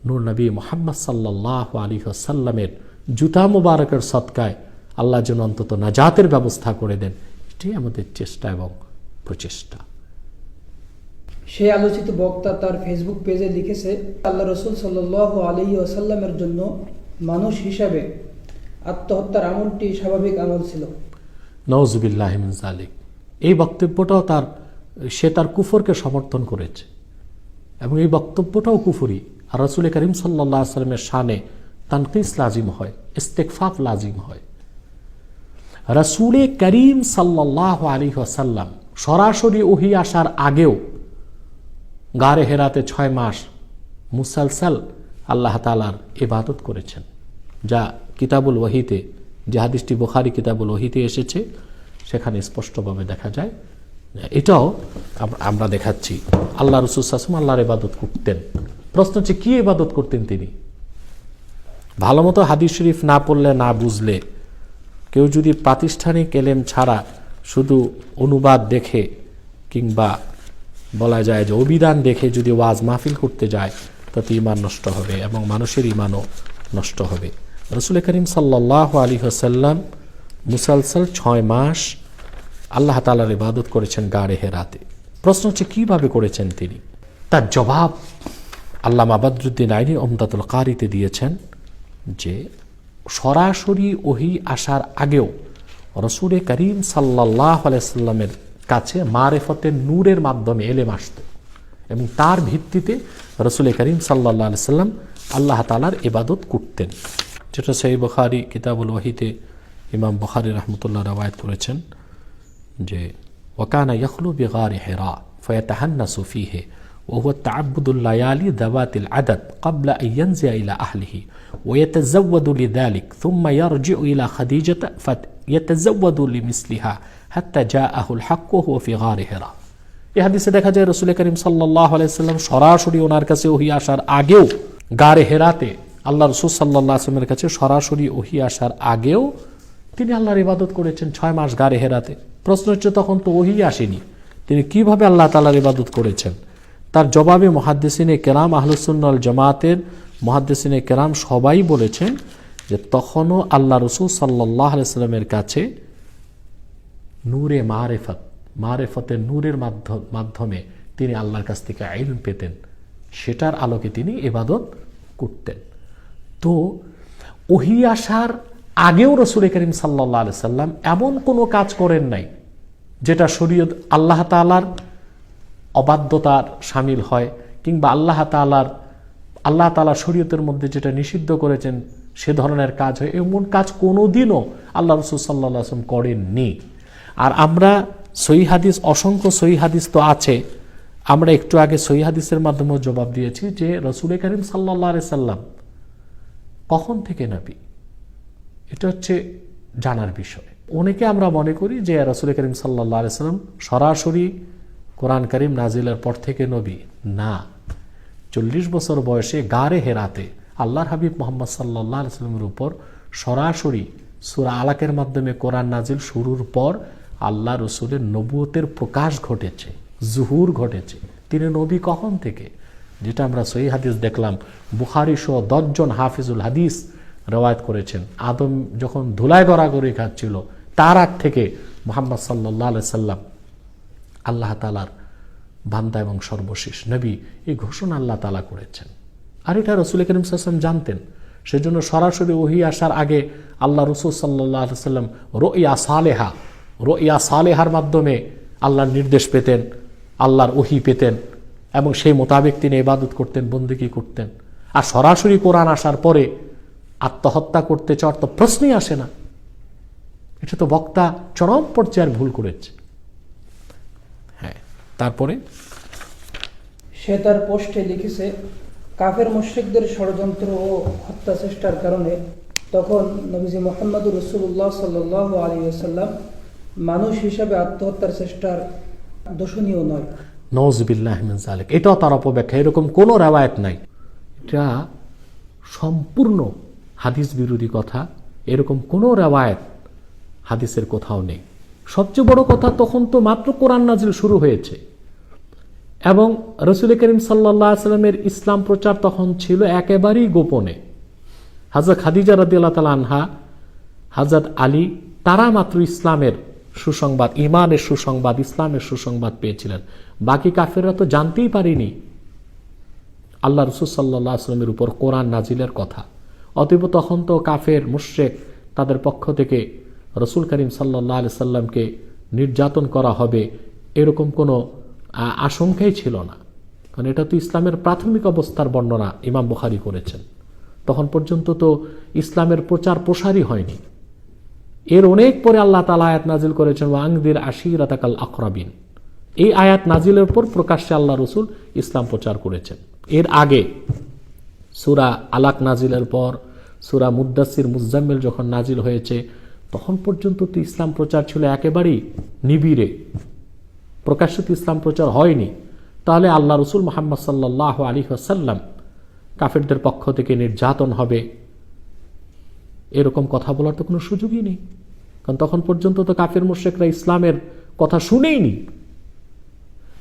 নূর নবী মুহাম্মদ সাল্লাল্লাহু আলাইহি ওয়াসাল্লামের জুতা মুবারকের সদকায় আল্লাহ যেন অন্তত নাজাতের ব্যবস্থা করে দেন, এটাই আমাদের চেষ্টা এবং প্রচেষ্টা। সেই আলোচিত বক্তা তার ফেসবুক পেজে লিখেছে, আল্লাহ রাসূল সাল্লাল্লাহু আলাইহি ওয়াসাল্লামের জন্য মানুষ হিসাবে আত্মহত্যার আমলটি স্বাভাবিক আমল ছিল। নাউযুবিল্লাহি মিন যালিক। এই বক্তব্যটাও সে তার কুফরকে সমর্থন করেছে, এবং এই বক্তব্যটাও কুফরি। আর রাসূল করিম সাল্লাল্লাহু আলাইহি ওয়াসাল্লামের শানে তানকিস লাজিম হয়, ইস্তিগফাফ লাজিম হয়। রাসূল করিম সাল্লাল্লাহু আলাইহি ওয়াসাল্লাম সরাসরি ওহী আসার আগেও গারে হেরাতে 6 মাস মুসালসাল আল্লাহ তাআলার ইবাদত করেছেন, যা কিতাবুল ওয়াহিতে, যে হাদিসটি বুখারী কিতাবুল ওয়াহিতে এসেছে সেখানে স্পষ্টভাবে দেখা যায়। এটাও আমরা দেখাচ্ছি, আল্লাহ রাসূল সাল্লাল্লাহু আলাইহি ওয়াসাল্লাম আল্লাহর ইবাদত করতেন। প্রশ্ন হচ্ছে কি ইবাদত করতেন তিনি? ভালো মতো হাদিস শরীফ না পড়লে, না বুঝলে, কেউ যদি প্রাতিষ্ঠানিক এলেম ছাড়া শুধু অনুবাদ দেখে কিংবা বলা যায় যে অভিধান দেখে যদি ওয়াজ মাহফিল করতে যায়, তাতে ঈমান নষ্ট হবে এবং মানুষের ঈমানও নষ্ট হবে। রাসূল করিম সাল্লাল্লাহু আলাইহি ওয়াসাল্লাম মুসালসাল 6 মাস আল্লাহ তাআলার ইবাদত করেছেন গারে হেরাতে। প্রশ্ন হচ্ছে কিভাবে করেছেন তিনি? তার জবাব আল্লামা বদরুদ্দীন আইনি উমদাতুল কারিতে দিয়েছেন যে সরাসরি ওহী আসার আগেও রাসূল করিম সাল্লাল্লাহু আলাইহি ওয়াসাল্লামের কাছে মারিফতের নূরের মাধ্যমে এলেম আসত, এবং তার ভিত্তিতে রাসূল করিম সাল্লাল্লাহু আলাইহি ওয়াসাল্লাম আল্লাহ তাআলার ইবাদত করতেন, যেটা সহিহ বুখারী কিতাবুল ওয়াহিতে ইমাম বুখারী রাহমাতুল্লাহ রওয়ায়াত করেছেন যে ওয়াকানা ইয়াখলু বিগারি হিরা ফায়াতাহান্নাসু ফীহি وهو التعبد الليالي ذوات العدد قبل أن ينزل إلى أهله ويتزود لذلك ثم يرجع إلى خديجة فيتزود لمثلها حتى جاءه الحق وهو في غار حراء। এই হাদিসে দেখা যায় রাসূল করিম সাল্লাল্লাহু আলাইহি ওয়াসাল্লাম সরাসরি ওনার কাছে ওহী আসার আগেও গারে হেরাতে, আল্লাহ রাসূল সাল্লাল্লাহু আলাইহি ওয়াসাল্লামের কাছে সরাসরি ওহী আসার আগেও তিনি আল্লাহর ইবাদত করেছেন 6 মাস গারে হেরাতে। প্রশ্ন হচ্ছে তখন তো ওহী আসেনি, তিনি কিভাবে আল্লাহ তাআলার ইবাদত করেছেন? তার জবাবে মুহাদ্দিসিনে কেরাম আহলুস সুন্নাহ ওয়াল জামাতের মুহাদ্দিসিনে কেরাম সবাই বলেছেন যে তখনও আল্লাহ রাসূল সাল্লাল্লাহু আলাইহি ওয়াসাল্লামের কাছে নূরে মারিফতের নূরের মাধ্যমে তিনি আল্লাহর কাছ থেকে ইলম পেতেন, সেটার আলোকে তিনি ইবাদত করতেন। তো ওহী আসার আগেও রসুল করিম সাল্লাল্লাহু আলাইহি সাল্লাম এমন কোনো কাজ করেন নাই যেটা শরীয়ত আল্লাহ তাআলার অবাধ্যতার শামিল হয়, কিংবা আল্লাহ তাআলা শরীয়তের মধ্যে যেটা নিষিদ্ধ করেছেন সে ধরনের কাজ হয়, এমন কাজ কোনোদিনও আল্লাহ রাসূল সাল্লাল্লাহু আলাইহি ওয়াসাল্লাম করেননি। আর আমরা সহিহ হাদিস, অসংখ্য সহিহ হাদিস তো আছে, আমরা একটু আগে সহিহ হাদিসের মাধ্যমে জবাব দিয়েছি যে রসুল করিম সাল্লাল্লাহু আলাইহি সাল্লাম কখন থেকে নবী, এটা হচ্ছে জানার বিষয়। অনেকে আমরা মনে করি যে রসুল করিম সাল্লাল্লাহু আলাইহি সাল্লাম সরাসরি কোরআন কারীম নাজিলের পর থেকে নবী না। 40 বছর বয়সে গারে হেরাতে আল্লাহর হাবিব মুহাম্মদ সাল্লাল্লাহু আলাইহি সাল্লামের উপর সরাসরি সূরা আলাকের মাধ্যমে কোরআন নাজিল শুরুর পর আল্লাহ রসুলের নবুয়তের প্রকাশ ঘটেছে, জুহুর ঘটেছে। তিনি নবী কখন থেকে, যেটা আমরা সহিহ হাদিস দেখলাম, বুখারী সহ 10 জন হাফিজুল হাদিস রওয়ায়াত করেছেন। আদম যখন ধুলায় গড়াগড়ি খাচ্ছিল তার আগ থেকে মুহাম্মদ সাল্লাল্লাহু আলাইহি সাল্লাম আল্লাহ তাআলার বান্দা এবং সর্বশেষ নবী, এই ঘোষণা আল্লাহ তাআলা করেছেন। আর এটা রাসূল করিম সাল্লাল্লাহু আলাইহি ওয়াসাল্লাম জানতেন। সেজন্য সরাসরি ওহী আসার আগে আল্লাহ রাসূল সাল্লাল্লাহু আলাইহি ওয়াসাল্লাম রুইয়া সালেহার মাধ্যমে আল্লাহর নির্দেশ পেতেন, আল্লাহর ওহী পেতেন, এবং সেই মোতাবেক তিনি ইবাদত করতেন, বন্দেগী করতেন। আর সরাসরি কোরআন আসার পরে আত্মহত্যা করতে চাওয়ার তো প্রশ্নই আসে না। এটা তো বক্তা চরম পর্যায়ের ভুল করেছে। হ্যাঁ, তারপরে সে তার পোস্টে লিখেছে, কাফের মুশরিকদের ষড়যন্ত্র ও হত্যা চেষ্টার কারণে তখন নবীজি মুহাম্মদ রাসূলুল্লাহ সাল্লাল্লাহু আলাইহি ওয়াসাল্লাম মানুষ হিসাবে আত্মহত্যার চেষ্টার দোষণীয় নয়। নওজুবিল্লাহি মিন যালিক, এটাও তার অপব্যাখ্যা। এরকম কোনো রেওয়ায়েত নাই, এটা সম্পূর্ণ হাদিস বিরোধী কথা। এরকম কোনো রেওয়ায়েত হাদিসের কোথাও নেই। সবচেয়ে বড় কথা, তখন তো মাত্র কোরআন নাজিল শুরু হয়েছে এবং রাসূল করিম সাল্লাল্লাহু আলাইহি ওয়াসাল্লামের ইসলাম প্রচার তখন ছিল একেবারেই গোপনে। হযরত খাদিজা রাদিয়াল্লাহু তাআলা আনহা, হযরত আলী, তারা মাত্র ইসলামের সুসংবাদ, ঈমানের সুসংবাদ, ইসলামের সুসংবাদ পেয়েছিলেন। বাকি কাফেররা তো জানতেই পারেনি আল্লাহ রাসূল সাল্লাল্লাহু আলাইহি ওয়াসাল্লামের উপর কোরআন নাজিলের কথা। অতএব তখন তো কাফের মুশরিক তাদের পক্ষ থেকে রাসূল করিম সাল্লাল্লাহু আলাইহি ওয়াসাল্লামকে নির্যাতন করা হবে এরকম কোনো আশঙ্কাই ছিল না। কারণ এটা তো ইসলামের প্রাথমিক অবস্থার বর্ণনা ইমাম বুখারী করেছেন। তখন পর্যন্ত তো ইসলামের প্রচার প্রসারই হয়নি। এর অনেক পরে আল্লাহ তাআলা আয়াত নাজিল করেছেন, ওয়াংদির আশিরাতাকাল আকরাবিন। এই আয়াত নাজিলের পর প্রকাশ্যে আল্লাহ রাসূল ইসলাম প্রচার করেছেন। এর আগে সূরা আলাক নাজিলের পর সূরা মুদ্দাসির, মুজাম্মিল যখন নাজিল হয়েছে তখন পর্যন্ত তো ইসলাম প্রচার ছিল একেবারেই নিবিড়ে, প্রকাশ্যে ইসলাম প্রচার হয়নি। তাহলে আল্লাহ রাসূল মুহাম্মদ সাল্লাল্লাহু আলাইহি ওয়াসাল্লাম কাফেরদের পক্ষ থেকে নির্যাতন হবে এরকম কথা বলার তো কোনো সুযোগই নেই। কারণ তখন পর্যন্ত তো কাফের মুশরিকরা ইসলামের কথা শুনেইনি।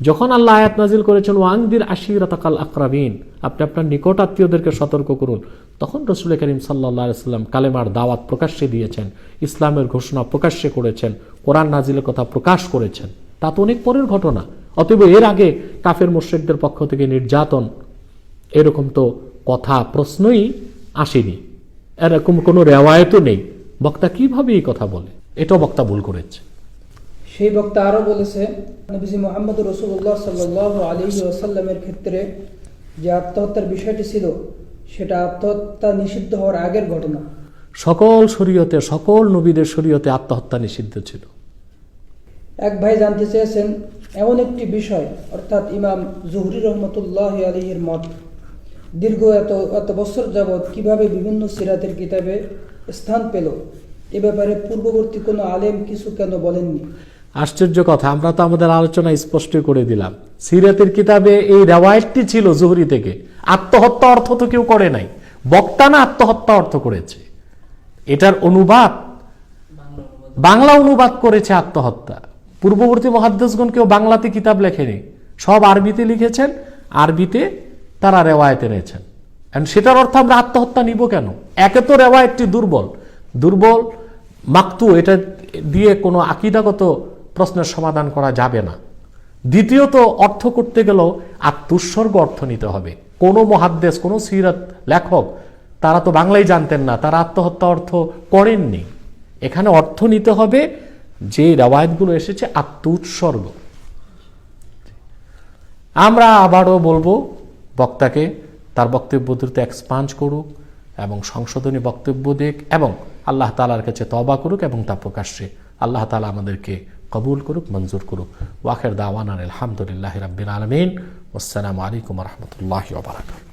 যখন আল্লাহ আয়াত নাজিল করেছেন, ওয়াংদির আশিরাতাকাল আকরাবিন, আপনি আপনার নিকট আত্মীয়দেরকে সতর্ক করুন, তখন রাসূল করিম সাল্লাল্লাহু আলাইহি ওয়াসাল্লাম কালেমার দাওয়াত প্রকাশ্যে দিয়েছেন, ইসলামের ঘোষণা প্রকাশ্যে করেছেন, কোরআন নাজিলের কথা প্রকাশ করেছেন। তা তো অনেক পরের ঘটনা। অতএব এর আগে কাফের মুশরিকদের পক্ষ থেকে নির্যাতন এরকম তো কথা প্রশ্নই আসেনি, এরকম কোনো রেওয়ায়েতও নেই। বক্তা কিভাবে এই কথা বলে? এটাও বক্তা ভুল করেছে। সেই বক্তা আরো বলেছে, নবীজি মুহাম্মদ রাসূলুল্লাহ সাল্লাল্লাহু আলাইহি ওয়াসাল্লামের ক্ষেত্রে যে আত্মহত্যার বিষয়টি ছিল সেটা আত্মহত্যা নিষিদ্ধ হওয়ার আগের ঘটনা। সকল শরীয়তে, সকল নবীদের শরীয়তে আত্মহত্যা নিষিদ্ধ ছিল। এক ভাই জানতে চেয়েছেন, এমন একটি বিষয় অর্থাৎ ইমাম জুহরি রহমতুল্লাহ আলাইহির মত দীর্ঘ এত বছর যাবৎ কিভাবে বিভিন্ন সিরাতের কিতাবে স্থান পেল, এ ব্যাপারে পূর্ববর্তী কোনো আলেম কিছু কেন বলেননি? আশ্চর্য কথা, আমরা তো আমাদের আলোচনা স্পষ্ট করে দিলাম। সিরাতের কিতাবে এই রেওয়ায়েতটি ছিল জুহরি থেকে। আত্মহত্যা অর্থ তো কেউ করে নাই, বক্তা না আত্মহত্যা অর্থ করেছে। এটার অনুবাদ, বাংলা অনুবাদ করেছে আত্মহত্যা। পূর্ববর্তী মুহাদ্দিসগণ কেউ বাংলাতে কিতাব লেখেনি, সব আরবিতে লিখেছেন, আরবিতে তারা রেওয়ায়েত এনেছেন। সেটার অর্থ আমরা আত্মহত্যা নিব কেন? একে তো রেওয়ায়েতটি দুর্বল মাকতু, এটা দিয়ে কোনো আকীদাগত প্রশ্নের সমাধান করা যাবে না। দ্বিতীয়ত, অর্থ করতে গেলেও আত্মোৎসর্গ অর্থ নিতে হবে। কোনো মুহাদ্দিস, কোনো সিরাত লেখক তারা তো বাংলাই জানতেন না, তারা আত্মহত্যা অর্থ করেননি। এখানে অর্থ নিতে হবে যে রাওয়ায়াতগুলো এসেছে আত্ম উৎসর্গ। আমরা আবারও বলবো বক্তাকে তার বক্তব্য দ্রুত এক্সপাঞ্জ করুক এবং সংশোধনী বক্তব্য দিক এবং আল্লাহ তাআলার কাছে তওবা করুক এবং তা প্রকাশ্যে আল্লাহ তাআলা আমাদেরকে কবুল করুক, মঞ্জুর করুক। ওয়া আখির দাওয়ানা আলহামদুলিল্লাহি রাব্বিল আলামিন। আসসালামু আলাইকুম ওয়া রাহমাতুল্লাহি ওয়া বারাকাতুহু।